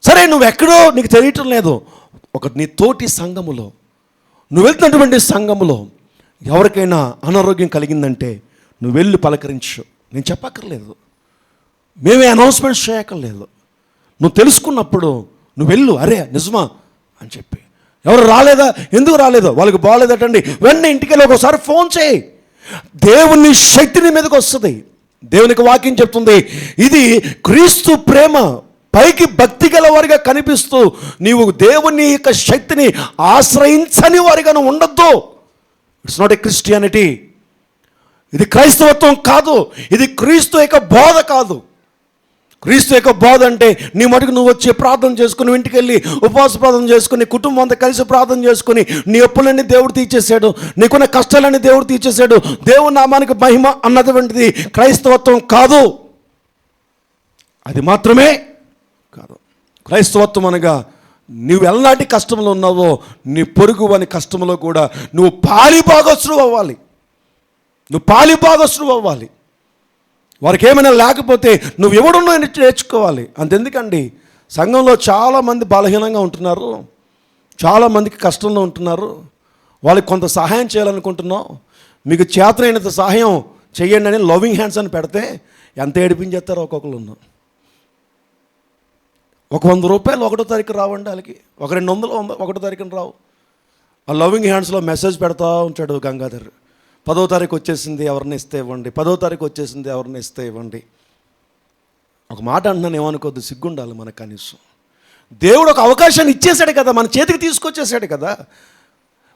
సరే, నువ్వెక్కడో నీకు తెలియటం లేదు, నీ తోటి సంఘములో, నువ్వు వెళ్తున్నటువంటి సంఘములో ఎవరికైనా అనారోగ్యం కలిగిందంటే నువ్వు వెళ్ళి పలకరించు. నేను చెప్పక్కర్లేదు, మేమే అనౌన్స్మెంట్స్ చేయక్కర్లేదు. నువ్వు తెలుసుకున్నప్పుడు నువ్వు వెళ్ళు, అరే నిజమా అని చెప్పి. ఎవరు రాలేదా, ఎందుకు రాలేదో, వాళ్ళకి బాగాలేదటండి, వెంటనే ఇంటికి వెళ్ళి ఒకసారి ఫోన్ చేయి. దేవుని శక్తిని మీదకి వస్తుంది. దేవునికి వాక్యం చెప్తుంది, ఇది క్రీస్తు ప్రేమ. పైకి భక్తి గల వారిగా కనిపిస్తూ నీవు దేవుని యొక్క శక్తిని ఆశ్రయించని వారిగా నువ్వు ఉండొద్దు. It's not a Christianity. ఇది క్రైస్తవత్వం కాదు, ఇది క్రీస్తు యొక్క బోధ కాదు. క్రీస్తు యొక్క బోధ అంటే నీ మటుకు నువ్వు వచ్చి ప్రార్థన చేసుకుని, ఇంటికి వెళ్ళి ఉపవాస ప్రార్థన చేసుకుని, కుటుంబం అంతా కలిసి ప్రార్థన చేసుకుని, నీ అప్పులన్నీ దేవుడు తీర్చేశాడు, నీకున్న కష్టాలన్నీ దేవుడు తీర్చేశాడు, దేవుని నామానికి మహిమ అన్నటువంటిది క్రైస్తవత్వం కాదు. అది మాత్రమే కాదు. క్రైస్తవత్వం అనగా నువ్వు ఎలాంటి కష్టంలో ఉన్నావో నీ పొరుగు అని కష్టంలో కూడా నువ్వు పాలిభాగస్తుడు అవ్వాలి. వారికి ఏమైనా లేకపోతే నువ్వు ఎవడున్నో నేర్చుకోవాలి. అంతెందుకండి, సంఘంలో చాలామంది బలహీనంగా ఉంటున్నారు, చాలామందికి కష్టంలో ఉంటున్నారు. వాళ్ళకి కొంత సహాయం చేయాలనుకుంటున్నావు, మీకు చేతనైనంత సహాయం చేయండి అని లవింగ్ హ్యాండ్స్ అని పెడితే ఎంత ఏడిపించేస్తారో ఒక్కొక్కరు ఉన్నాం. ఒక ₹100 1వ తారీఖు రావండి, వాళ్ళకి ఒక 200 1వ తారీఖున రావు. ఆ లవింగ్ హ్యాండ్స్లో మెసేజ్ పెడతా ఉంటాడు గంగాధర్, 10వ తారీఖు వచ్చేసింది, ఎవరిని ఇస్తే ఇవ్వండి, 10వ తారీఖు వచ్చేసింది, ఎవరిని ఇస్తే ఇవ్వండి. ఒక మాట అంటున్నాను, ఏమనుకోద్దు, సిగ్గుండాలి మనకు. కనీసం దేవుడు ఒక అవకాశాన్ని ఇచ్చేశాడు కదా, మన చేతికి తీసుకొచ్చేసాడు కదా.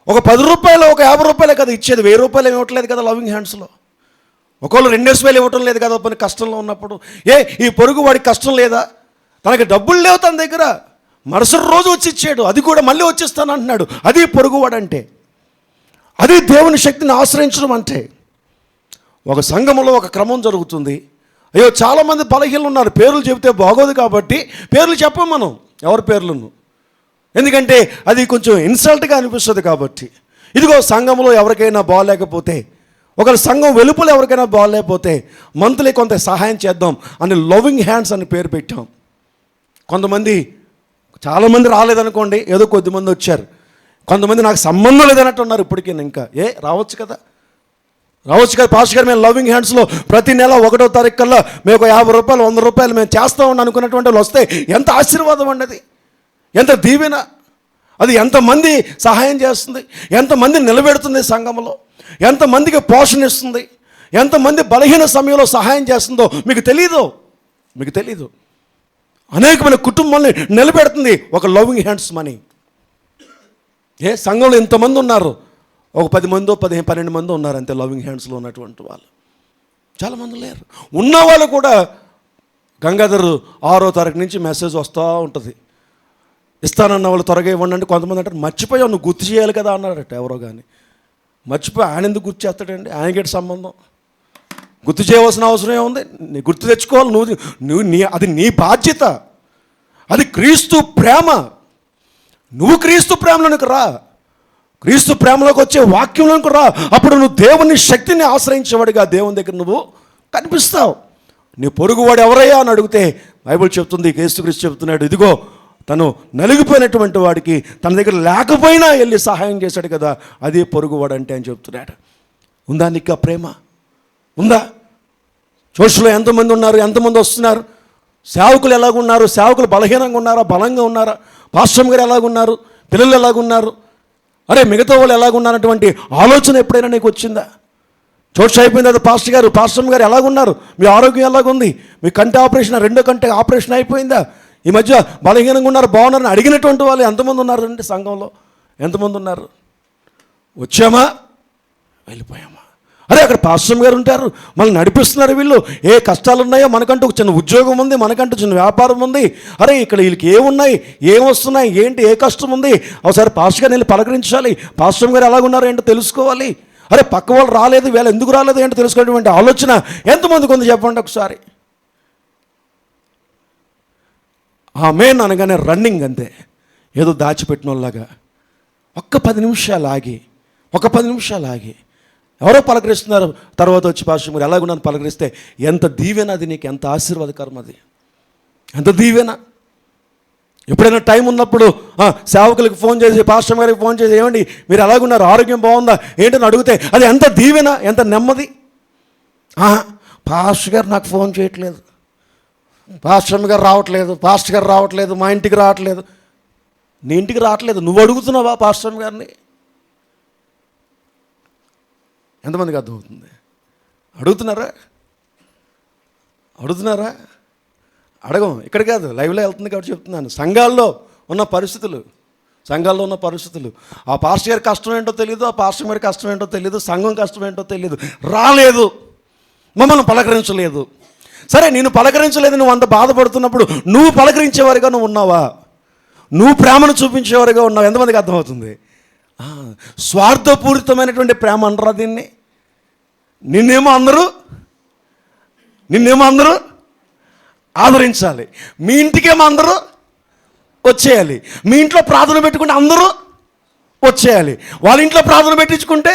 ఒక 10 రూపాయలు, ఒక 50 రూపాయలే కదా ఇచ్చేది, 1000 రూపాయలు ఇవ్వట్లేదు కదా లవింగ్ హ్యాండ్స్లో. ఒకళ్ళు 2000 ఇవ్వటం లేదు కదా పని కష్టంలో ఉన్నప్పుడు. ఈ పొరుగు వాడికి కష్టం లేదా? తనకి డబ్బులు లేవు తన దగ్గర, మరుసటి రోజు వచ్చి ఇచ్చాడు, అది కూడా మళ్ళీ వచ్చేస్తాను అంటున్నాడు. అది పొరుగువాడంటే, అది దేవుని శక్తిని ఆశ్రయించడం అంటే. ఒక సంఘములో ఒక క్రమం జరుగుతుంది. అయ్యో చాలామంది బలహీనలు ఉన్నారు, పేర్లు చెబితే బాగోదు కాబట్టి పేర్లు చెప్పం మనం, ఎవరి పేర్లను, ఎందుకంటే అది కొంచెం ఇన్సల్ట్గా అనిపిస్తుంది కాబట్టి. ఇదిగో సంఘంలో ఎవరికైనా బాగలేకపోతే, ఒకరి సంఘం వెలుపల ఎవరికైనా బాగలేకపోతే మంత్లీ కొంత సహాయం చేద్దాం అని లవింగ్ హ్యాండ్స్ అని పేరు పెట్టాం. కొంతమంది, చాలామంది రాలేదనుకోండి, ఏదో కొద్దిమంది వచ్చారు. కొంతమంది నాకు సంబంధం లేదన్నట్టు ఉన్నారు ఇప్పటికీ. ఇంకా రావచ్చు కదా పాస్టర్ గారు, మేము లవింగ్ హ్యాండ్స్లో ప్రతి నెల 1వ తారీఖు కల్లా మేము 50 రూపాయలు 100 రూపాయలు మేము చేస్తామని అనుకున్నటువంటి వాళ్ళు వస్తే ఎంత ఆశీర్వాదం అండి, అది ఎంత దీవెన, అది ఎంతమంది సహాయం చేస్తుంది, ఎంతమంది నిలబెడుతుంది సంఘంలో, ఎంతమందికి పోషణ ఇస్తుంది, ఎంతమంది బలహీన సమయంలో సహాయం చేస్తుందో మీకు తెలీదు. అనేకమైన కుటుంబాన్ని నిలబెడుతుంది ఒక లవింగ్ హ్యాండ్స్ మనీ. సంఘంలో ఇంతమంది ఉన్నారు, ఒక 10 మందో 12 మందో ఉన్నారు అంతే లవింగ్ హ్యాండ్స్లో ఉన్నటువంటి వాళ్ళు. చాలామంది లేరు. ఉన్నవాళ్ళు కూడా గంగాధర్ 6వ తారీఖు నుంచి మెసేజ్ వస్తూ ఉంటుంది, ఇస్తానన్న వాళ్ళు త్వరగా ఇవ్వండి అంటే. కొంతమంది అంటారు మర్చిపోయావు, నువ్వు గుర్తు చేయాలి కదా అన్నారట ఎవరో. కానీ మర్చిపోయి ఆయన ఎందుకు గుర్తు చేస్తాడండి? ఆయనకేంటి సంబంధం? గుర్తు చేయవలసిన అవసరం ఏముంది? నీ గుర్తు తెచ్చుకోవాలి, నువ్వు అది నీ బాధ్యత, అది క్రీస్తు ప్రేమ. నువ్వు క్రీస్తు ప్రేమలోనికి రా, క్రీస్తు ప్రేమలోకి వచ్చే వాక్యంలోకి రా. అప్పుడు నువ్వు దేవుని శక్తిని ఆశ్రయించేవాడిగా దేవుని దగ్గర నువ్వు కనిపిస్తావు. నీ పొరుగువాడు ఎవరయ్యా అని అడిగితే బైబిల్ చెప్తుంది, యేసుక్రీస్తు చెప్తున్నాడు, ఇదిగో తను నలిగిపోయినటువంటి వాడికి తన దగ్గర లేకపోయినా వెళ్ళి సహాయం చేశాడు కదా, అదే పొరుగువాడు అంటే అని చెప్తున్నాడు. ఉందా నీకు ఆ ప్రేమ? ఉందా? చర్చిలో ఎంతమంది ఉన్నారు, ఎంతమంది వస్తున్నారు? సేవకులు ఎలాగున్నారు? సేవకులు బలహీనంగా ఉన్నారా, బలంగా ఉన్నారా? పాస్టర్ గారు ఎలాగున్నారు? పిల్లలు ఎలాగున్నారు? అరే మిగతా వాళ్ళు ఎలాగున్నారన్నటువంటి ఆలోచన ఎప్పుడైనా నీకు వచ్చిందా? చోట్స్ అయిపోయింది అది పాస్టర్ గారు ఎలాగున్నారు? మీ ఆరోగ్యం ఎలాగుంది? మీ కంటి ఆపరేషన్, 2వ కంటి ఆపరేషన్ అయిపోయిందా? ఈ మధ్య బలహీనంగా ఉన్నారు, బాగున్నారని అడిగినటువంటి వాళ్ళు ఎంతమంది ఉన్నారు అంటే సంఘంలో? ఎంతమంది ఉన్నారు? వచ్చామా, వెళ్ళిపోయామా? అరే అక్కడ పాస్టర్ గారు ఉంటారు, మనల్ని నడిపిస్తున్నారు. వీళ్ళు ఏ కష్టాలు ఉన్నాయో, మనకంటూ ఒక చిన్న ఉద్యోగం ఉంది, మనకంటూ చిన్న వ్యాపారం ఉంది. అరే ఇక్కడ వీళ్ళకి ఏమున్నాయి, ఏం వస్తున్నాయి, ఏంటి, ఏ కష్టం ఉంది, ఒకసారి పాస్టర్ గారిని వెళ్ళి పలకరించాలి, పాస్టర్ గారు ఎలాగున్నారు ఏంటో తెలుసుకోవాలి. అరే పక్క వాళ్ళు రాలేదు, వీళ్ళు ఎందుకు రాలేదు ఏంటో తెలుసుకునేటువంటి ఆలోచన ఎంతమందికి ఉంది చెప్పండి ఒకసారి. ఆమేన్ అనగానే రన్నింగ్ అంతే, ఏదో దాచిపెట్టిన వాళ్ళలాగా. ఒక్క 10 నిమిషాలు ఆగి ఎవరో పలకరిస్తున్నారు, తర్వాత వచ్చి పాస్టర్ మీరు ఎలాగున్నాను పలకరిస్తే ఎంత దీవెన అది, నీకు ఎంత ఆశీర్వాదకరం, అది ఎంత దీవెన. ఎప్పుడైనా టైం ఉన్నప్పుడు సేవకులకు ఫోన్ చేసి, పాస్టర్ గారికి ఫోన్ చేసి, ఏమండి మీరు ఎలాగున్నారు, ఆరోగ్యం బాగుందా ఏంటని అడిగితే అది ఎంత దీవెన, ఎంత నెమ్మది. పాస్టర్ గారు నాకు ఫోన్ చేయట్లేదు, పాస్టర్ గారు రావట్లేదు, మా ఇంటికి రావట్లేదు. నీ ఇంటికి రావట్లేదు, నువ్వు అడుగుతున్నావా పాస్టర్ గారిని? ఎంతమందికి అర్థమవుతుంది? అడుగుతున్నారా? అడగం. ఇక్కడ కాదు, లైవ్లో వెళ్తుంది కాబట్టి చెప్తున్నాను. సంఘాల్లో ఉన్న పరిస్థితులు, ఆ పాస్టర్ గారి కష్టం ఏంటో తెలియదు, ఆ పాస్టర్ గారి కష్టం ఏంటో తెలియదు, సంఘం కష్టం ఏంటో తెలియదు. రాలేదు, మమ్మల్ని పలకరించలేదు. సరే నేను పలకరించలేదు, నువ్వు అంత బాధపడుతున్నప్పుడు నువ్వు పలకరించేవారిగా నువ్వు ఉన్నావా? నువ్వు ప్రేమను చూపించేవారిగా ఉన్నావు? ఎంతమందికి అర్థమవుతుంది? స్వార్థపూరితమైనటువంటి ప్రేమ అనరా దీన్ని. నిన్నేమో అందరూ ఆదరించాలి, మీ ఇంటికేమో అందరూ వచ్చేయాలి. మీ ఇంట్లో ప్రార్థన పెట్టుకుంటే అందరూ వచ్చేయాలి, వాళ్ళ ఇంట్లో ప్రార్థన పెట్టించుకుంటే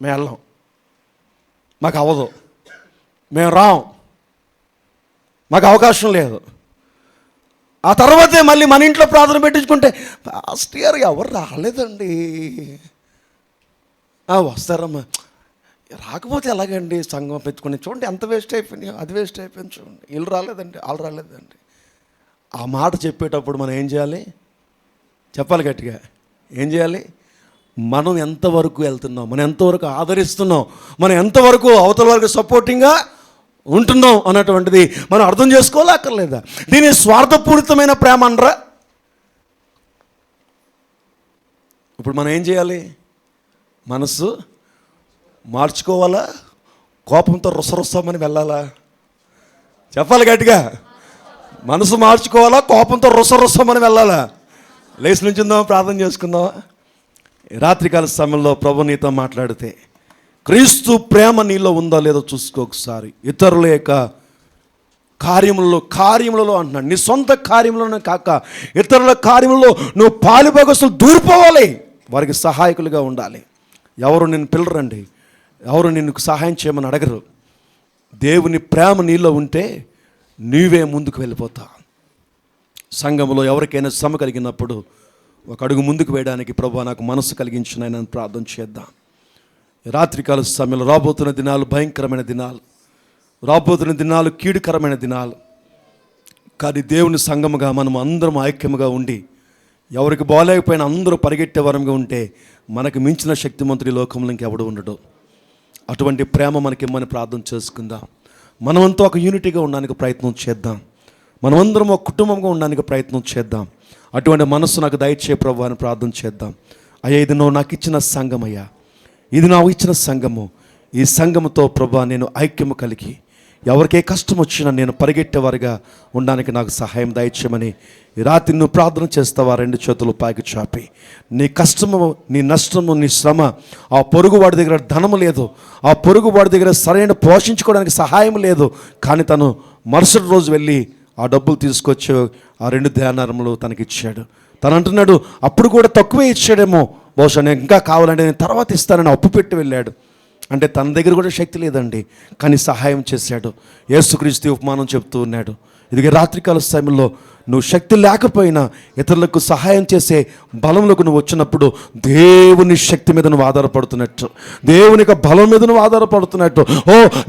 మేము వెళ్ళాం, మాకు అవ్వదు, మేము రాం, మాకు అవకాశం లేదు. ఆ తర్వాతే మళ్ళీ మన ఇంట్లో ప్రార్థన పెట్టించుకుంటే పాస్టర్ గారు ఎవరు రాలేదండి, వస్తారమ్మా, రాకపోతే ఎలాగండి సంఘం పెట్టుకుని చూడండి ఎంత వేస్ట్ అయిపోయింది, అది వేస్ట్ అయిపోయింది చూడండి, వీళ్ళు రాలేదండి, వాళ్ళు రాలేదండి. ఆ మాట చెప్పేటప్పుడు మనం ఏం చేయాలి? చెప్పాలి గట్టిగా. ఏం చేయాలి? మనం ఎంతవరకు వెళ్తున్నాం, మనం ఎంతవరకు ఆదరిస్తున్నాం, మనం ఎంతవరకు అవతల వరకు సపోర్టింగ్గా ఉంటున్నాం అన్నటువంటిది మనం అర్థం చేసుకోలేకర్లేదా? దీని స్వార్థపూరితమైన ప్రేమ అనరా? ఇప్పుడు మనం ఏం చేయాలి? మనసు మార్చుకోవాలా? కోపంతో రుసరుసమని వెళ్ళాలా? చెప్పాలి గట్టిగా. మనసు మార్చుకోవాలా? కోపంతో రుసరుసమని వెళ్ళాలా? లేచి నుంచుందామా, ప్రార్థన చేసుకుందామా? రాత్రికాల సమయంలో ప్రభు నీతో మాట్లాడితే, క్రీస్తు ప్రేమ నీలో ఉందో లేదో చూసుకో ఒకసారి. ఇతరుల యొక్క కార్యములలో అంటున్నాడు, నీ సొంత కార్యములను కాక ఇతరుల కార్యములలో నువ్వు పాలుభాగస్తులు దూరిపోవాలి. వారికి సహాయకులుగా ఉండాలి. ఎవరు నిన్ను పిల్లరండి, ఎవరు నిన్ను సహాయం చేయమని అడగరు. దేవుని ప్రేమ నీలో ఉంటే నీవే ముందుకు వెళ్ళిపోతావు. సంఘంలో ఎవరికైనా శ్రమ కలిగినప్పుడు ఒక అడుగు ముందుకు వేయడానికి ప్రభువా నాకు మనసు కలిగించిన ప్రార్థన చేద్దాం. రాత్రికాల సమయంలో రాబోతున్న దినాలు భయంకరమైన దినాలు, రాబోతున్న దినాలు కీడుకరమైన దినాలు. కానీ దేవుని సంఘముగా మనం అందరం ఐక్యముగా ఉండి ఎవరికి బాగాలేకపోయినా అందరూ పరిగెట్టే వరంగా ఉంటే మనకు మించిన శక్తిమంతుడి లోకంలో ఇంకెవడు ఉండడు. అటువంటి ప్రేమ మనకి ఇమ్మని ప్రార్థన చేసుకుందాం. మనమంతా ఒక యూనిటీగా ఉండడానికి ప్రయత్నం చేద్దాం. మనమందరం ఒక కుటుంబంగా ఉండడానికి ప్రయత్నం చేద్దాం. అటువంటి మనస్సు నాకు దయచే ప్రభు అని ప్రార్థన చేద్దాం. అయ్యా, ఇది నువ్వు నాకు ఇచ్చిన సంఘం అయ్యా, ఇది నాకు ఇచ్చిన సంఘము. ఈ సంఘముతో ప్రభు నేను ఐక్యము కలిగి ఎవరికే కష్టం వచ్చినా నేను పరిగెట్టేవారుగా ఉండడానికి నాకు సహాయం దయచేయమని ఈ రాత్రి నువ్వు ప్రార్థన చేస్తావా? రెండు చేతులు పైకి చాపి, నీ కష్టము, నీ నష్టము, నీ శ్రమ, ఆ పొరుగువాడి దగ్గర ధనము లేదు, ఆ పొరుగువాడి దగ్గర సరైన పోషించుకోవడానికి సహాయం లేదు, కానీ తను మరుసటి రోజు వెళ్ళి ఆ డబ్బులు తీసుకొచ్చి ఆ 2 ధ్యానారములు తనకిచ్చాడు. తను అంటున్నాడు, అప్పుడు కూడా తక్కువే ఇచ్చాడేమో, బహుశా నేను ఇంకా కావాలంటే నేను తర్వాత ఇస్తానని అప్పు పెట్టి వెళ్ళాడు. అంటే తన దగ్గర కూడా శక్తి లేదండి, కానీ సహాయం చేశాడు. యేసుక్రీస్తు ఉపమానం చెప్తూ ఉన్నాడు, ఇదిగే రాత్రికాల సమయంలో నువ్వు శక్తి లేకపోయినా ఇతరులకు సహాయం చేసే బలంలోకి నువ్వు వచ్చినప్పుడు దేవుని శక్తి మీద నువ్వు ఆధారపడుతున్నట్టు, దేవుని యొక్క బలం మీద నువ్వు ఆధారపడుతున్నట్టు.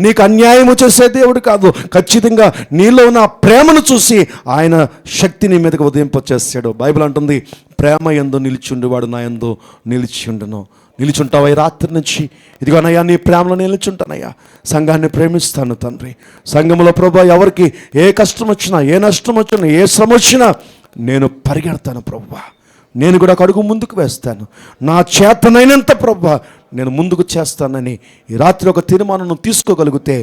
నీకు అన్యాయము చేసే దేవుడు కాదు, ఖచ్చితంగా నీలో ఉన్న ప్రేమను చూసి ఆయన శక్తి నీ మీదకి ఉదయింపచేసాడు. బైబిల్ అంటుంది, ప్రేమ యందు నిలిచిండువాడు నా యందు నిలిచిండును. నిలిచుంటావా ఈ రాత్రి నుంచి? ఇదిగోనయ్యా, నీ ప్రేమలో నిలిచుంటానయ్యా. సంఘాన్ని ప్రేమిస్తాను తండ్రి. సంఘంలో ప్రభువా ఎవరికి ఏ కష్టం వచ్చినా, ఏ నష్టం వచ్చినా, ఏ శ్రమ వచ్చినా నేను పరిగెడతాను ప్రభువా. నేను కూడా ఒక అడుగు ముందుకు వేస్తాను. నా చేతనైనంత ప్రభువా నేను ముందుకు చేస్తానని ఈ రాత్రి ఒక తీర్మానం తీసుకోగలిగితే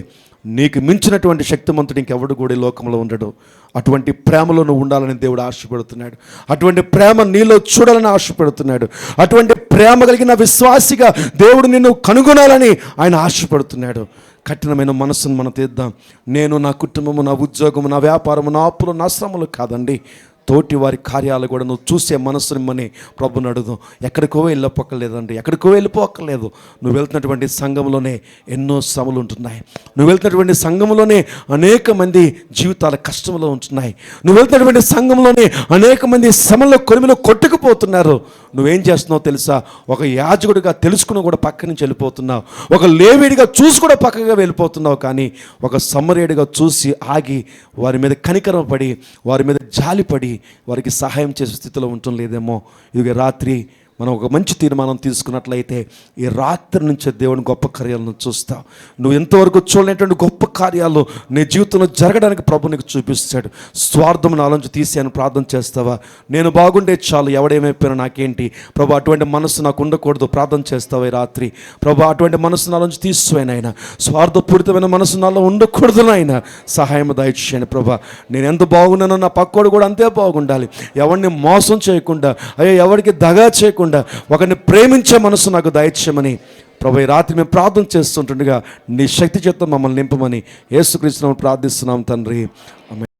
నీకు మించినటువంటి శక్తిమంతుడు ఇంకెవడు కూడా ఈ లోకంలో ఉండడు. అటువంటి ప్రేమలో నువ్వు ఉండాలని దేవుడు ఆశపడుతున్నాడు. అటువంటి ప్రేమ నీలో చూడాలని ఆశపడుతున్నాడు. అటువంటి ప్రేమ కలిగిన విశ్వాసిగా దేవుడు నిన్ను కనుగొనాలని ఆయన ఆశపడుతున్నాడు. కఠినమైన మనస్సును మనం తీద్దాం. నేను, నా కుటుంబము, నా ఉద్యోగము, నా వ్యాపారము, నా అప్పులు, నా శ్రమలు కాదండి, తోటి వారి కార్యాలు కూడా నువ్వు చూసే మనసునిమ్మని ప్రభుని అడుగుదాం. ఎక్కడికో వెళ్ళిపోక్కర్లేదండి, ఎక్కడికో వెళ్ళిపోక్కర్లేదు. నువ్వు వెళ్తున్నటువంటి సంఘంలోనే ఎన్నో శ్రమలు ఉంటున్నాయి. నువ్వు వెళ్తున్నటువంటి సంఘంలోనే అనేక మంది జీవితాల కష్టంలో ఉంటున్నాయి. నువ్వు వెళ్తున్నటువంటి సంఘంలోనే అనేక మంది శ్రమలో కొలిమిలో కొట్టుకుపోతున్నారు. నువ్వేం చేస్తున్నావు తెలుసా? ఒక యాజకుడిగా తెలుసుకుని కూడా పక్క నుంచి వెళ్ళిపోతున్నావు. ఒక లేవీడిగా చూసి కూడా పక్కగా వెళ్ళిపోతున్నావు. కానీ ఒక సమరయుడిగా చూసి ఆగి వారి మీద కనికరం పడి, వారి మీద జాలిపడి వారికి సహాయం చేసే స్థితిలో ఉండటం లేదేమో. ఇది రాత్రి మనం ఒక మంచి తీర్మానం తీసుకున్నట్లయితే ఈ రాత్రి నుంచే దేవుని గొప్ప కార్యాలను చూస్తావు. నువ్వు ఎంతవరకు చూడలేనటువంటి గొప్ప కార్యాలు నీ జీవితంలో జరగడానికి ప్రభు నీకు చూపిస్తాడు. స్వార్థం నాలోంచి తీసేయని ప్రార్థన చేస్తావా? నేను బాగుండే చాలు, ఎవడేమైపోయినా నాకేంటి ప్రభు, అటువంటి మనస్సు నాకు ఉండకూడదు. ప్రార్థన చేస్తావా ఈ రాత్రి? ప్రభు, అటువంటి మనస్సు నాలోంచి తీసిపోయినాయన, స్వార్థపూరితమైన మనస్సు నాలో ఉండకూడదు నాయన, సహాయం దయచేయండి ప్రభు. నేను ఎంత బాగున్నానో నా పక్కోడు కూడా అంతే బాగుండాలి. ఎవరిని మోసం చేయకుండా, ఎవరికి దగా చేయకుండా ఒకరిని ప్రేమించే మనసు నాకు దయచేయమని ప్రభు ఈ రాత్రి మేము ప్రార్థన చేస్తుంటుండగా నీ శక్తి చేత మమ్మల్ని నింపమని యేసుక్రీస్తునామమున ప్రార్థిస్తున్నాం తండ్రి. ఆమేన్.